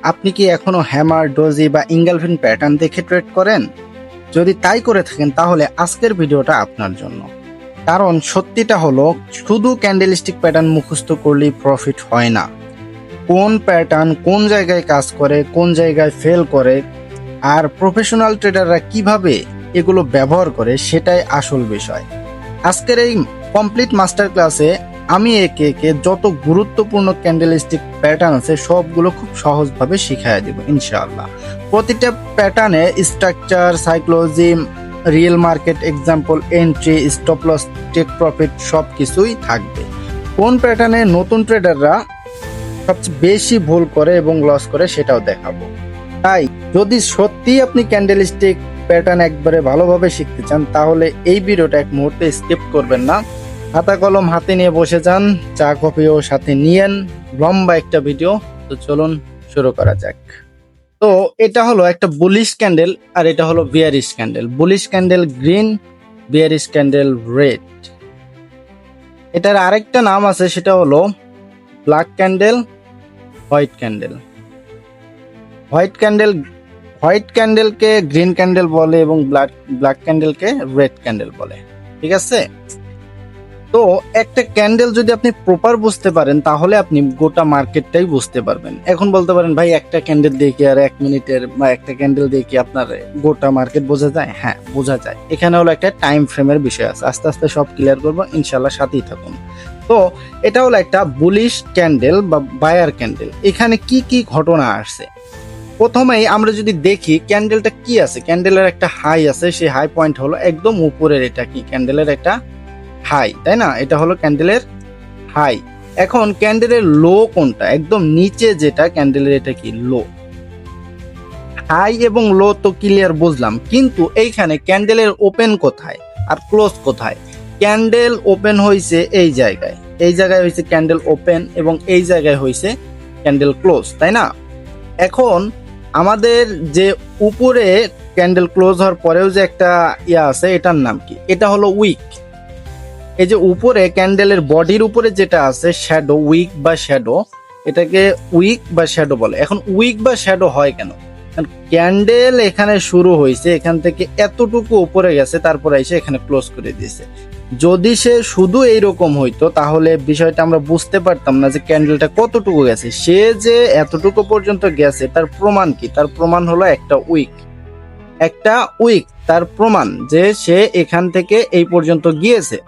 আপনি কি এখনো হ্যামার, ডোজি বা ইঙ্গেলফিন প্যাটার্ন দেখে ট্রেড করেন? যদি তাই করে থাকেন তাহলে আজকের ভিডিওটা আপনার জন্য। কারণ সত্যিটা হলো, শুধু ক্যান্ডেলস্টিক প্যাটার্ন মুখস্থ করলেই প্রফিট হয় না। কোন প্যাটার্ন কোন জায়গায় কাজ করে, কোন জায়গায় ফেল করে, আর প্রফেশনাল ট্রেডাররা কিভাবে এগুলো ব্যবহার করে, সেটাই আসল বিষয়। আজকের এই কমপ্লিট মাস্টার ক্লাসে আমি একে একে যত গুরুত্বপূর্ণ ক্যান্ডেলস্টিক প্যাটার্ন আছে সবগুলো খুব সহজভাবে শিখাই দেব ইনশাআল্লাহ। প্রতিটা প্যাটার্নে structure, psychology, real market example, entry, stop loss, take profit সবকিছুই থাকবে। কোন প্যাটার্নে নতুন ট্রেডাররা সবচেয়ে বেশি ভুল করে এবং লস করে সেটাও দেখাবো। তাই যদি সত্যি আপনি ক্যান্ডেলস্টিক প্যাটার্ন একবারে ভালোভাবে শিখতে চান তাহলে এই ভিডিওটা এক মুহূর্তে স্কিপ করবেন না। খাতা কলম হাতে নিয়ে বসে যান, চা কফিও সাথে নিয়েন। লম্বা একটা ভিডিও, তো চলুন শুরু করা যাক। তো এটা হলো একটা বুলিশ ক্যান্ডেল আর এটা হলো bearish candle. Bullish candle green, bearish candle red. এটার আরেকটা নাম আছে, সেটা হলো black candle, white candle. White ক্যান্ডেলকে গ্রিন ক্যান্ডেল বলে এবং ব্ল্যাক ক্যান্ডেলকে রেড ক্যান্ডেল বলে। ঠিক আছে? তো একটা ক্যান্ডেল যদি আপনি প্রপার বুঝতে পারেন তাহলে আপনি গোটা মার্কেটটাই বুঝতে পারবেন। এখন বলতে পারেন, ভাই একটা ক্যান্ডেল দিয়ে কি আর 1 মিনিটের বা একটা ক্যান্ডেল দিয়ে কি আপনার গোটা মার্কেট বোঝা যায়? হ্যাঁ, বোঝা যায়। এখানে হলো একটা টাইম ফ্রেমের বিষয় আছে, আস্তে আস্তে সব ক্লিয়ার করবো ইনশাল্লাহ, সাথেই থাকুন। তো এটা হলো একটা বুলিশ ক্যান্ডেল বা বায়ার ক্যান্ডেল। এখানে কি কি ঘটনা আসছে প্রথমেই আমরা যদি দেখি, ক্যান্ডেলটা কি আছে, ক্যান্ডেলের একটা হাই আছে, সেই হাই পয়েন্ট হলো একদম উপরের। এটা কি ক্যান্ডেলের একটা হাই, তাই না? এটা হলো ক্যান্ডেলের হাই। এখন ক্যান্ডেলের লো কোনটা? একদম নিচে যেটা ক্যান্ডেলের, এটা কি লো। হাই এবং লো তো ক্লিয়ার বুঝলাম, কিন্তু এইখানে ক্যান্ডেলের ওপেন কোথায় আর ক্লোজ কোথায়? ক্যান্ডেল ওপেন হয়েছে এই জায়গায়, এই জায়গায় হয়েছে ক্যান্ডেল ওপেন এবং এই জায়গায় হয়েছে ক্যান্ডেল ক্লোজ, তাই না? এখন আমাদের যে উপরে ক্যান্ডেল ক্লোজ হওয়ার পরেও যে একটা ইয়া আছে, এটার নাম কি? এটা হলো উইক। এই যে উপরে ক্যান্ডেলের বডির উপরে যেটা আছে শ্যাডো, উইক বা শ্যাডো, এটাকে উইক বা শ্যাডো বলে। এখন উইক বা শ্যাডো হয় কেন? ক্যান্ডেল এখানে শুরু হয়েছে, এখান থেকে এতটুকু উপরে গেছে, তারপরে এসে এখানে ক্লোজ করে দিয়েছে। যদি সে শুধু এইরকম হইতো তাহলে বিষয়টা আমরা বুঝতে পারতাম না যে ক্যান্ডেলটা কতটুকু গেছে। সে যে এতটুকু পর্যন্ত গেছে তার প্রমাণ কি? তার প্রমাণ হলো একটা উইক। তার প্রমাণ যে সে এখান থেকে এই পর্যন্ত গিয়েছে।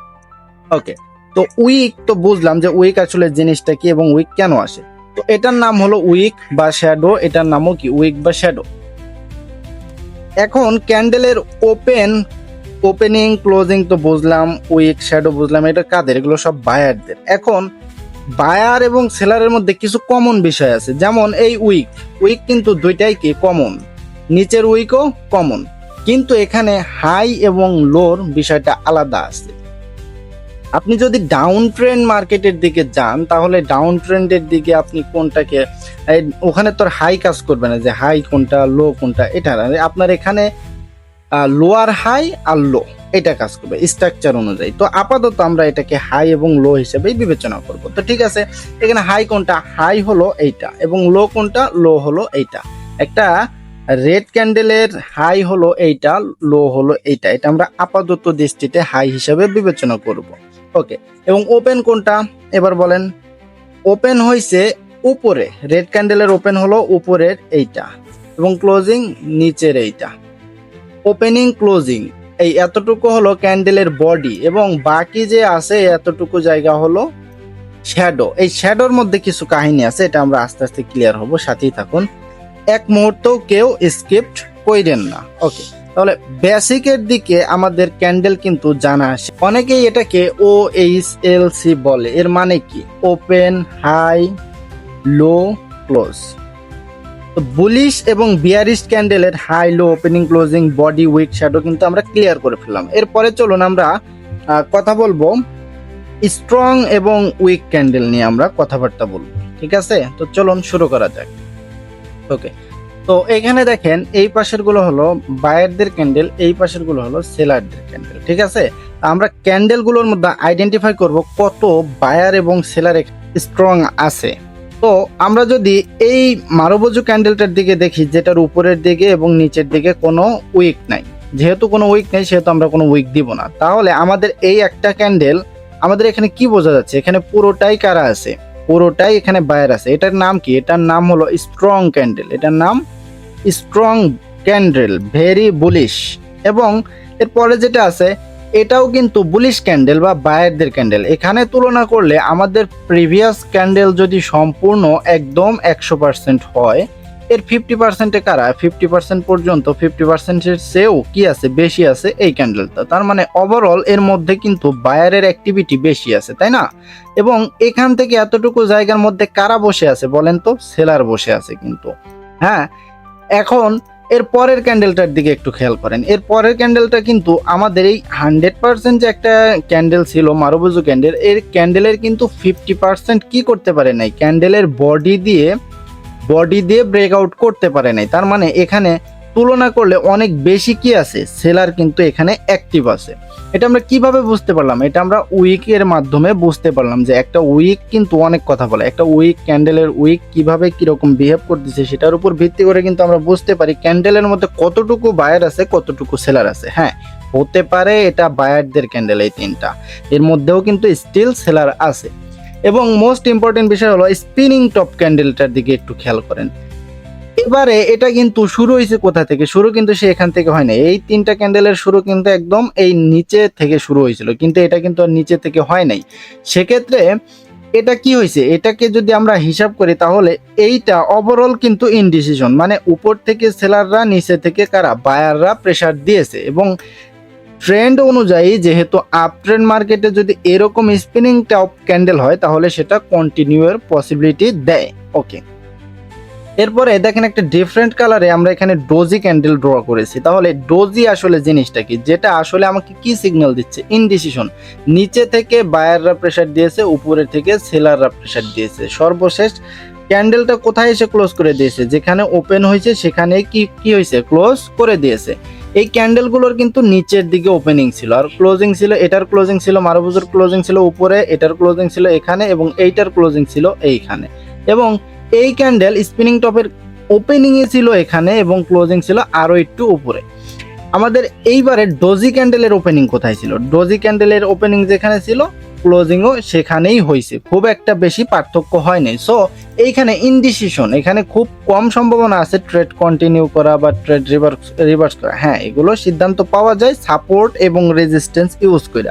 ওকে, তো উইক তো বুঝলাম যে উইক আসলে জিনিসটা কি এবং উইক কেন আসে। তো এটার নাম হলো উইক বা শ্যাডো, এটার নামও কি উইক বা শ্যাডো। এখন ক্যান্ডেলের ওপেনিং ক্লোজিং তো বুঝলাম, উইক শ্যাডো বুঝলাম, এটা কাদের? এগুলো সব বায়ারদের। এখন বায়ার এবং সেলারের মধ্যে কিছু কমন বিষয় আছে, যেমন এই উইক কিন্তু দুইটাই কি কমন, নিচের উইকও কমন, কিন্তু এখানে হাই এবং লোর বিষয়টা আলাদা আছে। আপনি যদি ডাউন ট্রেন্ড মার্কেটের দিকে যান তাহলে ডাউন ট্রেন্ডের দিকে আপনি কোনটাকে, ওখানে তোর হাই কাজ করবে না যে হাই কোনটা লো কোনটা, এটা আপনার এখানে লোয়ার হাই আর লো এটা কাজ করবে স্ট্রাকচার অনুযায়ী। তো আপাতত আমরা এটাকে হাই এবং লো হিসেবেই বিবেচনা করব। তো ঠিক আছে, এখানে হাই কোনটা? হাই হলো এইটা, এবং লো কোনটা? লো হলো এইটা। একটা রেড ক্যান্ডেলের হাই হলো এইটা, লো হলো এইটা। এটা আমরা আপাতত দৃষ্টিতে হাই হিসেবে বিবেচনা করব। ওকে, এবং ওপেন কোনটা এবার বলেন? ওপেন হয়েছে উপরে, রেড ক্যান্ডেলের ওপেন হলো উপরের এইটা এবং ক্লোজিং নিচের এইটা। ওপেনিং ক্লোজিং এই এতটুকু হলো ক্যান্ডেলের বডি এবং বাকি যে আছে এতটুকু জায়গা হলো শ্যাডো। এই শ্যাডোর মধ্যে কিছু কাহিনী আছে, এটা আমরা আস্তে আস্তে ক্লিয়ার হব, সাথেই থাকুন, এক মুহূর্তেও কেউ স্কিপ্ট কইরেন না। ওকে, তাহলে বেসিকের দিকে আমাদের ক্যান্ডেল কিন্তু জানা আছে। অনেকেই এটাকে OHLC বলে। এর মানে কি? Open, high, low, close. তো বুলিশ এবং বিয়ারিশ ক্যান্ডেলের high, low, opening, closing, body, wick, shadow কিন্তু আমরা ক্লিয়ার করে ফেললাম। এরপরে চলুন আমরা কথা বলবো স্ট্রং এবং উইক ক্যান্ডেল নিয়ে, আমরা কথাবার্তা বলবো। ঠিক আছে, তো চলুন শুরু করা যাক। ওকে, তো এখানে দেখেন এই পাশের গুলো হলো বায়ারদের ক্যান্ডেল, এই পাশের গুলো হলো সেলারদের ক্যান্ডেল। ঠিক আছে, আমরা ক্যান্ডেল গুলোর মধ্যে আইডেন্টিফাই করব কত বায়ার এবং সেলার স্ট্রং আছে। তো আমরা যদি এই মারুবোজু ক্যান্ডেলটার দিকে দেখি, যেটার উপরের দিকে এবং নিচের দিকে কোনো উইক নাই, যেহেতু কোনো উইক নেই সেহেতু আমরা কোনো উইক দিব না। তাহলে আমাদের এই একটা ক্যান্ডেল, আমাদের এখানে কি বোঝা যাচ্ছে, এখানে পুরোটাই কারা আছে, পুরোটাই এখানে বায়ার আছে। এটার নাম কি? এটার নাম হলো স্ট্রং ক্যান্ডেল। এটার নাম স্ট্রং ক্যান্ডেল, ভেরি বুলিশ। এবং এরপরে যেটা আছে এটাও কিন্তু বুলিশ ক্যান্ডেল বা বায়ারদের ক্যান্ডেল। এখানে তুলনা করলে আমাদের প্রিভিয়াস ক্যান্ডেল যদি সম্পূর্ণ একদম 100% হয়, এর 50%-এ কারা, 50% পর্যন্ত, 50%-এর চেয়েও কি আছে, বেশি আছে এই ক্যান্ডেলটা। তার মানে ওভারঅল এর মধ্যে কিন্তু বায়ারের অ্যাক্টিভিটি বেশি আছে, তাই না? এবং এখান থেকে এতটুকু জায়গার মধ্যে কারা বসে আছে বলেন তো? সেলার বসে আছে কিন্তু। হ্যাঁ, এখন এর পরের ক্যান্ডেলটার দিকে একটু খেয়াল করেন। এর পরের ক্যান্ডেলটা কিন্তু আমাদের এই 100% যে একটা ক্যান্ডেল ছিল মারুবোজু ক্যান্ডেল, এর ক্যান্ডেলের কিন্তু 50% কি করতে পারে নাই, ক্যান্ডেলের বডি দিয়ে ব্রেকআউট করতে পারে নাই। তার মানে এখানে তুলনা করলে অনেক বেশি কি আছে, সেলার কিন্তু এখানে অ্যাক্টিভ আছে। এটা আমরা কিভাবে বুঝতে পারলাম? এটা আমরা উইকের মাধ্যমে বুঝতে পারলাম যে একটা উইক কিন্তু অনেক কথা বলে। একটা উইক, ক্যান্ডেলের উইক কিভাবে কিরকম বিহেভ করতেছে সেটার উপর ভিত্তি করে কিন্তু আমরা বুঝতে পারি ক্যান্ডেলের মধ্যে কতটুকু বায়ার আছে, কতটুকু সেলার আছে। হ্যাঁ, হতে পারে এটা বায়ারদের ক্যান্ডেল এই তিনটা, এর মধ্যেও কিন্তু স্টিল সেলার আছে। এবং মোস্ট ইম্পর্টেন্ট বিষয় হলো স্পিনিং টপ ক্যান্ডেলটার দিকে একটু খেয়াল করেন। এবারে এটা কিন্তু শুরু হয়েছে কোথা থেকে? শুরু কিন্তু সে এখান থেকে হয় না। এই তিনটা ক্যান্ডেলের শুরু কিন্তু একদম এই নিচে থেকে শুরু হয়েছিল, কিন্তু এটা কিন্তু আর নিচে থেকে হয় নাই। সেক্ষেত্রে এটা কি হয়েছে, এটাকে যদি আমরা হিসাব করি তাহলে এইটা ওভারঅল কিন্তু ইনডিসিশন, মানে উপর থেকে সেলাররা, নিচে থেকে কারা, বায়াররা প্রেসার দিয়েছে। এবং ট্রেন্ড অনুযায়ী যেহেতু আপ ট্রেন্ড মার্কেটে যদি এরকম স্পিনিং টপ ক্যান্ডেল হয় তাহলে সেটা কন্টিনিউয়ের পসিবিলিটি দেয়। ওকে, এরপরে দেখেন একটা ডিফারেন্ট কালারে আমরা এখানে ডোজি ক্যান্ডেল ড্র করেছি। তাহলে ডোজি আসলে জিনিসটা কি, যেটা আসলে আমাকে কি সিগন্যাল দিচ্ছে? ইনডিসিশন। নিচে থেকে বায়াররা প্রেসার দিয়েছে, উপরে থেকে সেলাররা প্রেসার দিয়েছে। সর্বশেষ ক্যান্ডেলটা কোথায় এসে ক্লোজ করে দিয়েছে? যেখানে ওপেন হয়েছে সেখানে কি হয়েছে, ক্লোজ করে দিয়েছে। এই ক্যান্ডেলগুলোর কিন্তু নিচের দিকে ওপেনিং ছিল আর ক্লোজিং ছিল, এটার ক্লোজিং ছিল, মারুবোজুর ক্লোজিং ছিল উপরে, এটার ক্লোজিং ছিল এখানে, এবং এইটার ক্লোজিং ছিল এইখানে। এবং এই ক্যান্ডেল স্পিনিং টপের ওপেনিং এ ছিল এখানে এবং ক্লোজিং ছিল আরো একটু উপরে। আমাদের এইবারে ডোজি ক্যান্ডেলের ওপেনিং কোথায় ছিল? ডোজি ক্যান্ডেলের ওপেনিং যেখানে ছিল, ক্লোজিংও সেখানেই হয়েছে, খুব একটা বেশি পার্থক্য হয় নাই। সো এইখানে ইনডিসিশন, এখানে খুব কম সম্ভাবনা আছে ট্রেড কন্টিনিউ করা বা ট্রেড রিভার্স করা। হ্যাঁ, এগুলো সিদ্ধান্ত পাওয়া যায় সাপোর্ট এবং রেজিস্ট্যান্স ইউজ করে।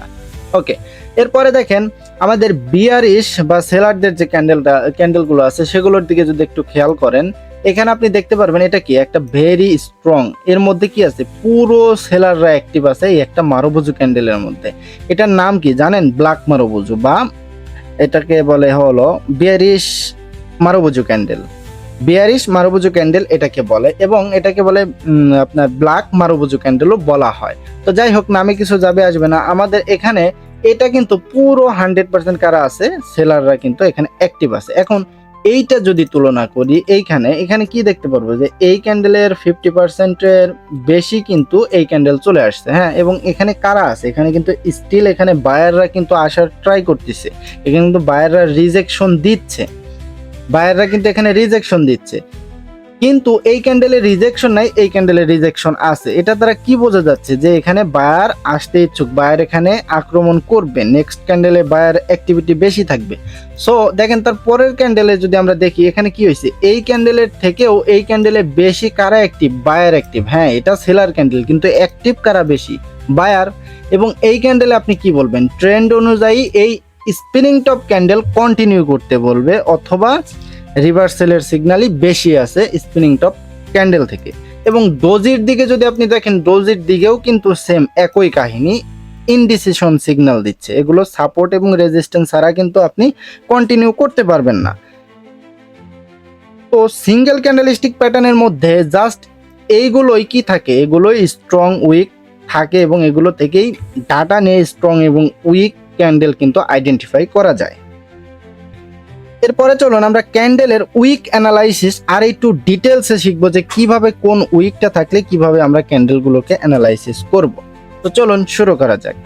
ওকে, এরপরে দেখেন আমাদের বিয়ারিশ বা সেলারদের যে ক্যান্ডেলগুলো আছে সেগুলোর দিকে যদি একটু খেয়াল করেন, এখানে আপনি দেখতে পারবেন এটা কি, একটা ভেরি স্ট্রং, এর মধ্যে কি আছে, পুরো সেলাররা অ্যাক্টিভ আছে এই একটা মারুবোজু ক্যান্ডেলের মধ্যে। এটার নাম কি জানেন? ব্ল্যাক মারুবোজু, বা এটাকে বলে হলো বিয়ারিশ মারুবোজু ক্যান্ডেল। বিয়ারিশ মারুবোজু ক্যান্ডেল এটাকে বলে, এবং এটাকে বলে আপনার ব্ল্যাক মারুবোজু ক্যান্ডেলও বলা হয়। তো যাই হোক, নামে কিছু যাবে আসবে না। আমাদের এখানে এটা কিন্তু পুরো 100% কারা আছে, সেলাররা কিন্তু এখানে অ্যাক্টিভ আছে। এখন এইটা যদি তুলনা করি, এখানে কি দেখতে পারবো যে এই ক্যান্ডেলের 50%-এর বেশি কিন্তু এই ক্যান্ডেল চলে আসছে। হ্যাঁ, এবং এখানে কারা আছে, এখানে কিন্তু স্টিল এখানে বায়াররা কিন্তু আসার ট্রাই করতেছে, এখানে কিন্তু বায়াররা রিজেকশন দিচ্ছে, বায়াররা কিন্তু এখানে রিজেকশন দিচ্ছে। কিন্তু এই ক্যান্ডেলের রিজেকশন নাই, এই ক্যান্ডেলের রিজেকশন আছে। এটা দ্বারা কি বোঝা যাচ্ছে যে এখানে বায়ার আসতে ইচ্ছুক, বায়ার এখানে আক্রমণ করবে, নেক্সট ক্যান্ডেলে বায়ার অ্যাক্টিভিটি বেশি থাকবে। সো দেখেন তার পরের ক্যান্ডেলে যদি আমরা দেখি, এখানে কি হয়েছে, এই ক্যান্ডেলের থেকেও এই ক্যান্ডেলে বেশি কারা অ্যাক্টিভ, বায়ার অ্যাক্টিভ। হ্যাঁ, এটা সেলার ক্যান্ডেল কিন্তু অ্যাক্টিভ কারা বেশি, বায়ার। এবং এই ক্যান্ডেলে আপনি কি বলবেন? ট্রেন্ড অনুযায়ী এই স্পিনিং টপ ক্যান্ডেল কন্টিনিউ করতে বলবে, অথবা রিভার্সেলের সিগন্যালই বেশি আছে স্পিনিং টপ ক্যান্ডেল থেকে। এবং ডোজির দিকে যদি আপনি দেখেন, ডোজির দিকেও কিন্তু সেম একই কাহিনী, ইনডিসিশন সিগন্যাল দিচ্ছে। এগুলো সাপোর্ট এবং রেজিস্ট্যান্স ছাড়া কিন্তু আপনি কন্টিনিউ করতে পারবেন না। তো সিঙ্গেল ক্যান্ডেলস্টিক প্যাটার্নের মধ্যে জাস্ট এইগুলোই কি থাকে, এগুলোই স্ট্রং উইক থাকে, এবং এগুলো থেকেই ডাটা নিয়ে স্ট্রং এবং উইক ক্যান্ডেল কিন্তু আইডেন্টিফাই করা যায়। এরপরে চলুন আমরা ক্যান্ডেলের উইক অ্যানালাইসিস আর একটু ডিটেলসে শিখবো যে কিভাবে কোন উইকটা থাকলে কিভাবে আমরা ক্যান্ডেলগুলোকে অ্যানালাইসিস করব। তো চলুন শুরু করা যাক।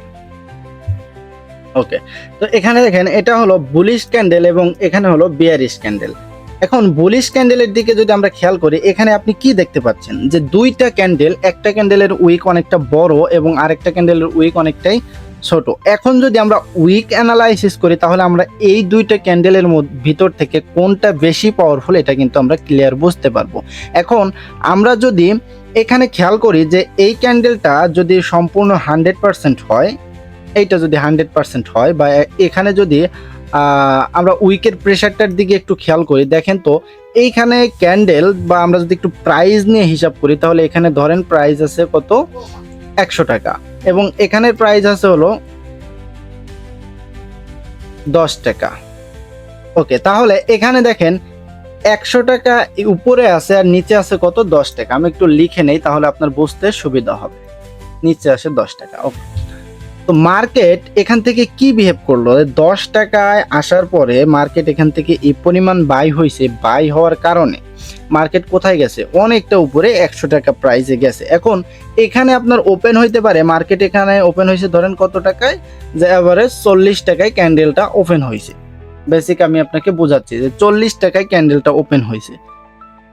ওকে, তো এখানে দেখেন এটা হলো বুলিশ ক্যান্ডেল এবং এখানে হলো বিয়ারিশ ক্যান্ডেল। এখন বুলিশ ক্যান্ডেলের দিকে যদি আমরা খেয়াল করি, এখানে আপনি কি দেখতে পাচ্ছেন যে দুইটা ক্যান্ডেল, একটা ক্যান্ডেলের উইক অনেকটা বড় এবং আরেকটা ক্যান্ডেলের উইক অনেকটাই ছোট। এখন যদি আমরা উইক অ্যানালাইসিস করি তাহলে আমরা এই দুইটা ক্যান্ডেলের ভিতর থেকে কোনটা বেশি পাওয়ারফুল এটা কিন্তু আমরা ক্লিয়ার বুঝতে পারবো। এখন আমরা যদি এখানে খেয়াল করি যে এই ক্যান্ডেলটা যদি সম্পূর্ণ 100% হয়, এইটা যদি 100% হয়, বা এখানে যদি আমরা উইকের প্রেশারটার দিকে একটু খেয়াল করি, দেখেন তো এইখানে ক্যান্ডেল, বা আমরা যদি একটু প্রাইস নিয়ে হিসাব করি তাহলে এখানে ধরেন প্রাইস আছে কত, 100 টাকা, এবং এখানের প্রাইস আছে হলো 10 টাকা। ওকে, তাহলে এখানে দেখেন 100 টাকা উপরে আছে আর নিচে আছে কত, 10 টাকা। আমি একটু লিখে নেই তাহলে আপনার বুঝতে সুবিধা হবে। নিচে আসে 10 টাকা। ওকে, তো মার্কেট এখান থেকে কি বিহেভ করলো, 10 টাকায় আসার পরে মার্কেট এখান থেকে এই পরিমাণ বাই হয়েছে। বাই হওয়ার কারণে মার্কেট কোথায় গেছে, অনেকটা উপরে 100 টাকা প্রাইসে গেছে। এখন এখানে আপনার ওপেন হইতে পারে, মার্কেট এখানে ওপেন হয়েছে ধরেন কত টাকায়, যে এভারেজ 40 টাকায় ক্যান্ডেলটা ওপেন হয়েছে। বেসিক আমি আপনাকে বোঝাচ্ছি যে 40 টাকায় ক্যান্ডেলটা ওপেন হয়েছে।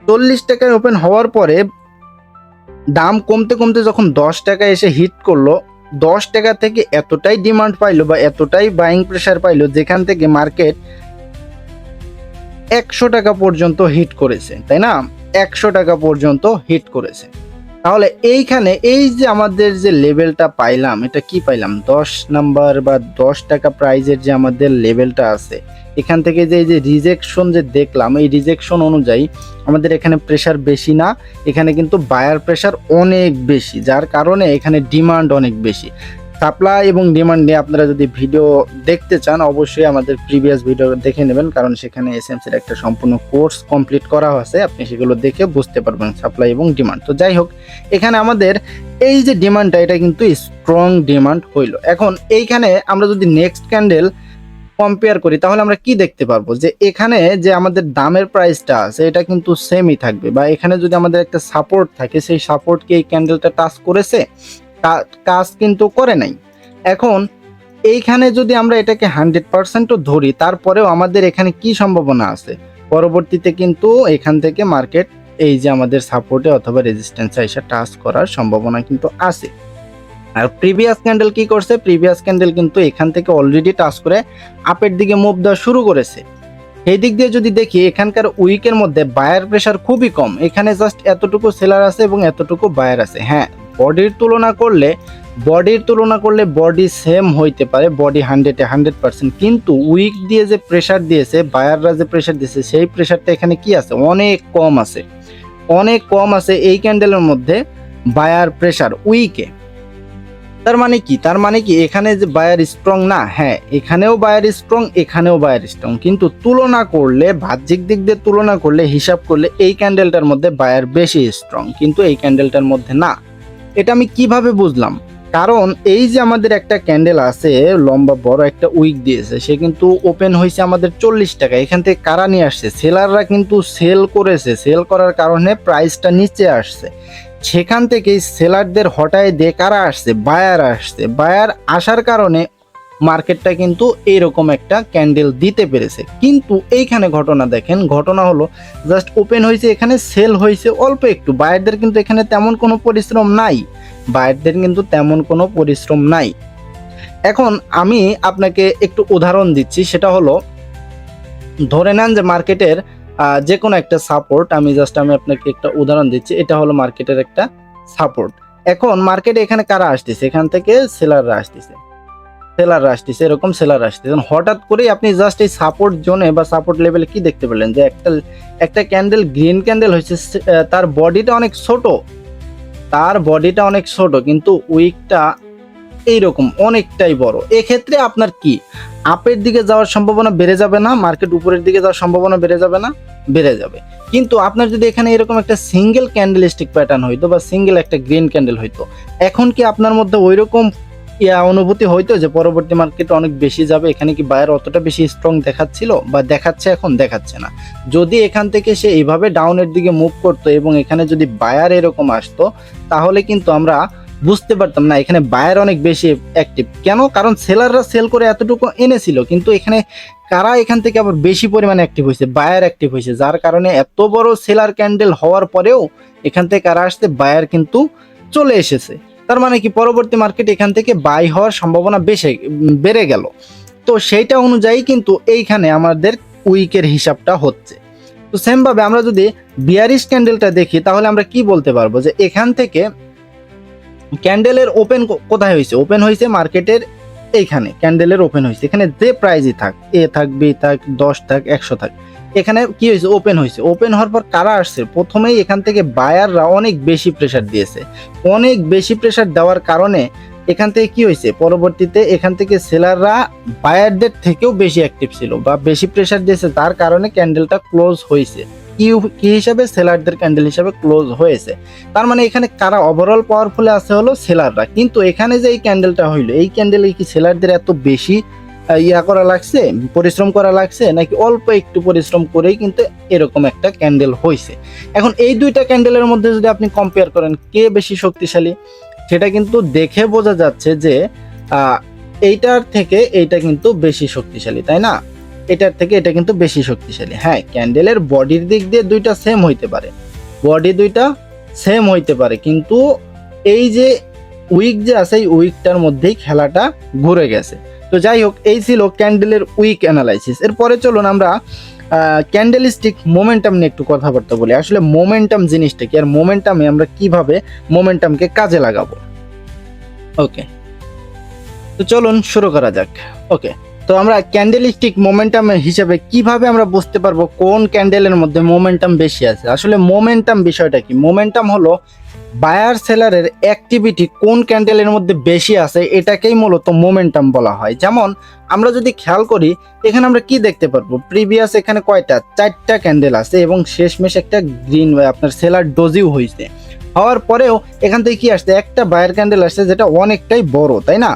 40 টাকায় ওপেন হওয়ার পরে দাম কমতে কমতে যখন 10 টাকায় এসে হিট করলো, 10 টাকা থেকে এতটাই ডিমান্ড পাইলো বা এতটাই বাইং প্রেসার পাইলো, যেখান থেকে মার্কেট 100 টাকা পর্যন্ত হিট করেছে, তাই না? 100 টাকা পর্যন্ত হিট করেছে। তাহলে এইখানে এই যে আমাদের যে লেভেলটা পাইলাম, এটা কি পাইলাম, 10 নাম্বার বা 10 টাকা প্রাইজের যে আমাদের লেভেলটা আছে, এখান থেকে যে এই যে রিজেকশন যে দেখলাম, এই রিজেকশন অনুযায়ী আমাদের এখানে প্রেসার বেশি না, এখানে কিন্তু বায়ার প্রেসার অনেক বেশি, যার কারণে এখানে ডিমান্ড অনেক বেশি। সাপ্লাই এবং ডিমান্ড নিয়ে আপনারা যদি ভিডিও দেখতে চান অবশ্যই আমাদের প্রিভিয়াস ভিডিও দেখে নেবেন, কারণ সেখানে এসএমসির একটা সম্পূর্ণ কোর্স কমপ্লিট করা হয়েছে, আপনি সেগুলো দেখে বুঝতে পারবেন সাপ্লাই এবং ডিমান্ড। তো যাই হোক, এখানে আমাদের এই যে ডিমান্ডটা, এটা কিন্তু স্ট্রং ডিমান্ড হইল। এখন এইখানে আমরা যদি নেক্সট ক্যান্ডেল কম্পেয়ার করি তাহলে আমরা কি দেখতে পারবো, যে এখানে যে আমাদের দামের প্রাইসটা আছে এটা কিন্তু সেমই থাকবে, বা এখানে যদি আমাদের একটা সাপোর্ট থাকে, সেই সাপোর্টকে এই ক্যান্ডেলটা টাচ করেছে, কাজ কিন্তু করে নাই। এখন এইখানে যদি আমরা এটাকে 100%ও ধরি, তারপরেও আমাদের এখানে কি সম্ভাবনা আছে, পরবর্তীতে কিন্তু এখান থেকে মার্কেট এই যে আমাদের সাপোর্টে অথবা রেজিস্ট্যান্সে এসে টাচ করার সম্ভাবনা কিন্তু আছে। আর প্রিভিয়াস ক্যান্ডেল কি করছে, প্রিভিয়াস ক্যান্ডেল কিন্তু এখান থেকে অলরেডি টাচ করে আপের দিকে মুভ দেওয়া শুরু করেছে। এই দিক দিয়ে যদি দেখি, এখানকার উইকের মধ্যে বায়ার প্রেসার খুবই কম, এখানে জাস্ট এতটুকু সেলার আছে এবং এতটুকু বায়ার আছে। হ্যাঁ, বডির তুলনা করলে বডি সেম হইতে পারে, বডি 100% কিন্তু উইক দিয়ে যে প্রেসার দিয়েছে, বায়াররা যে প্রেসার দিয়েছে, সেই প্রেসারটা এখানে কি আছে, অনেক কম আছে এই ক্যান্ডেলের মধ্যে বায়ার প্রেসার উইকে। তার মানে কি এখানে যে বায়ার স্ট্রং না, হ্যাঁ এখানেও বায়ার স্ট্রং, এখানেও বায়ার স্ট্রং, কিন্তু তুলনা করলে, বাহ্যিক দিক দিয়ে তুলনা করলে, হিসাব করলে এই ক্যান্ডেলটার মধ্যে বায়ার বেশি স্ট্রং, কিন্তু এই ক্যান্ডেলটার মধ্যে না। এটা আমি কিভাবে বুঝলাম, কারণ এই যে আমাদের একটা ক্যান্ডেল আছে, লম্বা বড় একটা উইক দিয়েছে, সে কিন্তু ওপেন হয়েছে আমাদের 40 টাকা। এখান থেকে কারা নিয়ে আসছে, সেলাররা কিন্তু সেল করেছে, সেল করার কারণে প্রাইসটা নিচে আসছে। সেখান থেকে সেলারদের হটায় দিয়ে কারা আসছে, বায়ার আসছে। বায়ার আসার কারণে মার্কেটটা কিন্তু এইরকম একটা ক্যান্ডেল দিতে পেরেছে। কিন্তু এইখানে ঘটনা দেখেন, ঘটনা হলো জাস্ট ওপেন হয়েছে, এখানে সেল হয়েছে অল্প একটু, বায়ারদের কিন্তু এখানে তেমন কোনো পরিশ্রম নাই, এখন আমি আপনাকে একটু উদাহরণ দিচ্ছি, সেটা হলো ধরে নেন যে মার্কেটের যে কোনো একটা সাপোর্ট, আমি আপনাকে একটা উদাহরণ দিচ্ছি, এটা হলো মার্কেটের একটা সাপোর্ট। এখন মার্কেটে এখানে কারা আসতেছে, এখান থেকে সেলাররা আসতেছে, এরকম সেলার আসতেছে। হঠাৎ করেই আপনি জাস্ট এই সাপোর্ট জোনে বা সাপোর্ট লেভেলে কি দেখতে পেলেন, যে একটা ক্যান্ডেল, গ্রিন ক্যান্ডেল হয়েছে, তার বডিটা অনেক ছোট, কিন্তু উইকটা এইরকম অনেকটাই বড়। এক্ষেত্রে আপনার কি আপের দিকে যাওয়ার সম্ভাবনা বেড়ে যাবে না, মার্কেট উপরের দিকে যাওয়ার সম্ভাবনা বেড়ে যাবে না, বেড়ে যাবে। কিন্তু আপনার যদি এখানে এরকম একটা সিঙ্গেল ক্যান্ডেলস্টিক প্যাটার্ন হইতো বা সিঙ্গেল একটা গ্রিন ক্যান্ডেল হইতো, এখন কি আপনার মধ্যে ওইরকম অনুভূতি হইতো যে পরবর্তী মার্কেটে অনেক বেশি যাবে? এখানে কি বায়ার অতটা বেশি স্ট্রং দেখাচ্ছিল বা দেখাচ্ছে? এখন দেখাচ্ছে না। যদি এখান থেকে সে এইভাবে ডাউনের দিকে মুভ করতো এবং এখানে যদি বায়ার এরকম আসতো, তাহলে কিন্তু আমরা বুঝতে পারতাম না এখানে বায়ার অনেক বেশি অ্যাক্টিভ। কেন? কারণ সেলাররা সেল করে এতটুকু এনেছিল, কিন্তু এখানে কারা এখান থেকে আবার বেশি পরিমাণে অ্যাক্টিভ হয়েছে, বায়ার অ্যাক্টিভ হয়েছে, যার কারণে এত বড় সেলার ক্যান্ডেল হওয়ার পরেও এখান থেকে কারা আসছে, বায়ার কিন্তু চলে এসেছে। তার মানে কি পরবর্তী মার্কেট এখান থেকে বাই হওয়ার সম্ভাবনা বেড়ে গেল। তো সেইটা অনুযায়ী কিন্তু এইখানে আমাদের উইকের হিসাবটা হচ্ছে। তো সেম ভাবে আমরা যদি বিয়ারিশ ক্যান্ডেলটা দেখি তাহলে আমরা কি বলতে পারবো যে এখান থেকে ক্যান্ডেলের ওপেন কোথায় হয়েছে, ওপেন হয়েছে মার্কেটের এইখানে ক্যান্ডেলের ওপেন হয়েছে, এখানে যে প্রাইজই থাক, এ থাক, বি থাক, 10 থাক, 100 থাক, এখানে কি হয়েছে, ওপেন হয়েছে। ওপেন হওয়ার পর কারা আসছে, প্রথমেই এখান থেকে বায়াররা অনেক বেশি প্রেসার দিয়েছে। অনেক বেশি প্রেসার দেওয়ার কারণে এখান থেকে কি হয়েছে, পরবর্তীতে এখান থেকে সেলাররা বায়ারদের থেকেও বেশি অ্যাক্টিভ ছিল বা বেশি প্রেসার দিয়েছে, তার কারণে ক্যান্ডেলটা ক্লোজ হয়েছে। কি হিসাবে, সেলারদের ক্যান্ডেল হিসাবে ক্লোজ হয়েছে। তার মানে এখানে কারা ওভারঅল পাওয়ারফুলে আছে হলো সেলাররা। কিন্তু এখানে যে এই ক্যান্ডেলটা হইলো, এই ক্যান্ডেলে কি সেলারদের এত বেশি করা লাগছে, পরিশ্রম করা লাগছে, নাকি অল্প একটু পরিশ্রম করেই কিন্তু এরকম একটা ক্যান্ডেল হয়েছে? এখন এই দুইটা ক্যান্ডেলের মধ্যে যদি আপনি কম্পেয়ার করেন কে বেশি শক্তিশালী, সেটা কিন্তু দেখে বোঝা যাচ্ছে যে এইটার থেকে এইটা কিন্তু বেশি শক্তিশালী, তাই না? এটার থেকে এটা কিন্তু বেশি শক্তিশালী। হ্যাঁ, ক্যান্ডেলের বডির দিক দিয়ে দুইটা সেম হইতে পারে, বডি দুইটা সেম হইতে পারে, কিন্তু এই যে উইক যে আছে, এই উইকটার মধ্যেই খেলাটা ঘুরে গেছে। তো যাই হোক, এই ছিল ক্যান্ডেলের উইক অ্যানালাইসিস। এরপরে চলুন আমরা ক্যান্ডেলস্টিক মোমেন্টাম নিয়ে একটু কথাবার্তা বলি। আসলে মোমেন্টাম জিনিসটা কি, আর মোমেন্টামে আমরা কিভাবে মোমেন্টামকে কাজে লাগাবো। ওকে, তো চলুন শুরু করা যাক। ওকে, তো আমরা ক্যান্ডেলস্টিক মোমেন্টাম হিসেবে কিভাবে আমরা বুঝতে পারবো কোন ক্যান্ডেলের মধ্যে মোমেন্টাম বেশি আছে। আসলে মোমেন্টাম বিষয়টা কি, মোমেন্টাম হলো বায়ার সেলারের অ্যাক্টিভিটি কোন ক্যান্ডেলের মধ্যে বেশি আছে, এটাকেই মূলত মোমেন্টাম বলা হয়। যেমন আমরা যদি খেয়াল করি, এখানে আমরা কি দেখতে পারবো, প্রিভিয়াস এখানে কয়টা, 4টা ক্যান্ডেল আছে এবং শেষমেশ একটা গ্রিন আপনার সেলার ডোজিও হয়েছে। হওয়ার পরেও এখান থেকে কি আসছে, একটা বায়ার ক্যান্ডেল আসছে যেটা অনেকটাই বড়, তাই না?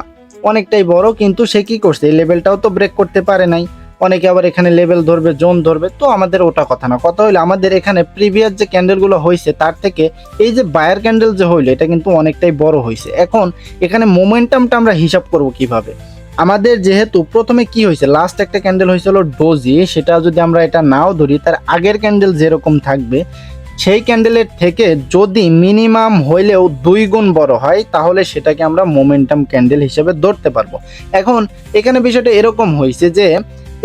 অনেকটাই বড়, কিন্তু সে কি করছে, এই লেভেলটাও তো ব্রেক করতে পারে নাই। অনেকে আবার এখানে লেভেল ধরবে, জোন ধরবে, তো আমাদের ওটা কথা না। কথা হইলো আমাদের এখানে প্রিভিয়াস যে ক্যান্ডেলগুলো হয়েছে তার থেকে এই যে বায়ার ক্যান্ডেল যে হইলো, এটা কিন্তু অনেকটাই বড় হয়েছে। এখন এখানে মোমেন্টামটা আমরা হিসাব করব কিভাবে, আমাদের যেহেতু প্রথমে কি হয়েছে, লাস্ট একটা ক্যান্ডেল হয়েছিল ডোজি, সেটা যদি আমরা এটা নাও ধরি, তার আগের ক্যান্ডেল যেরকম থাকবে সেই ক্যান্ডেলের থেকে যদি মিনিমাম হইলেও 2 গুণ বড় হয়, তাহলে সেটাকে আমরা মোমেন্টাম ক্যান্ডেল হিসেবে ধরতে পারবো। এখন এখানে বিষয়টা এরকম হয়েছে যে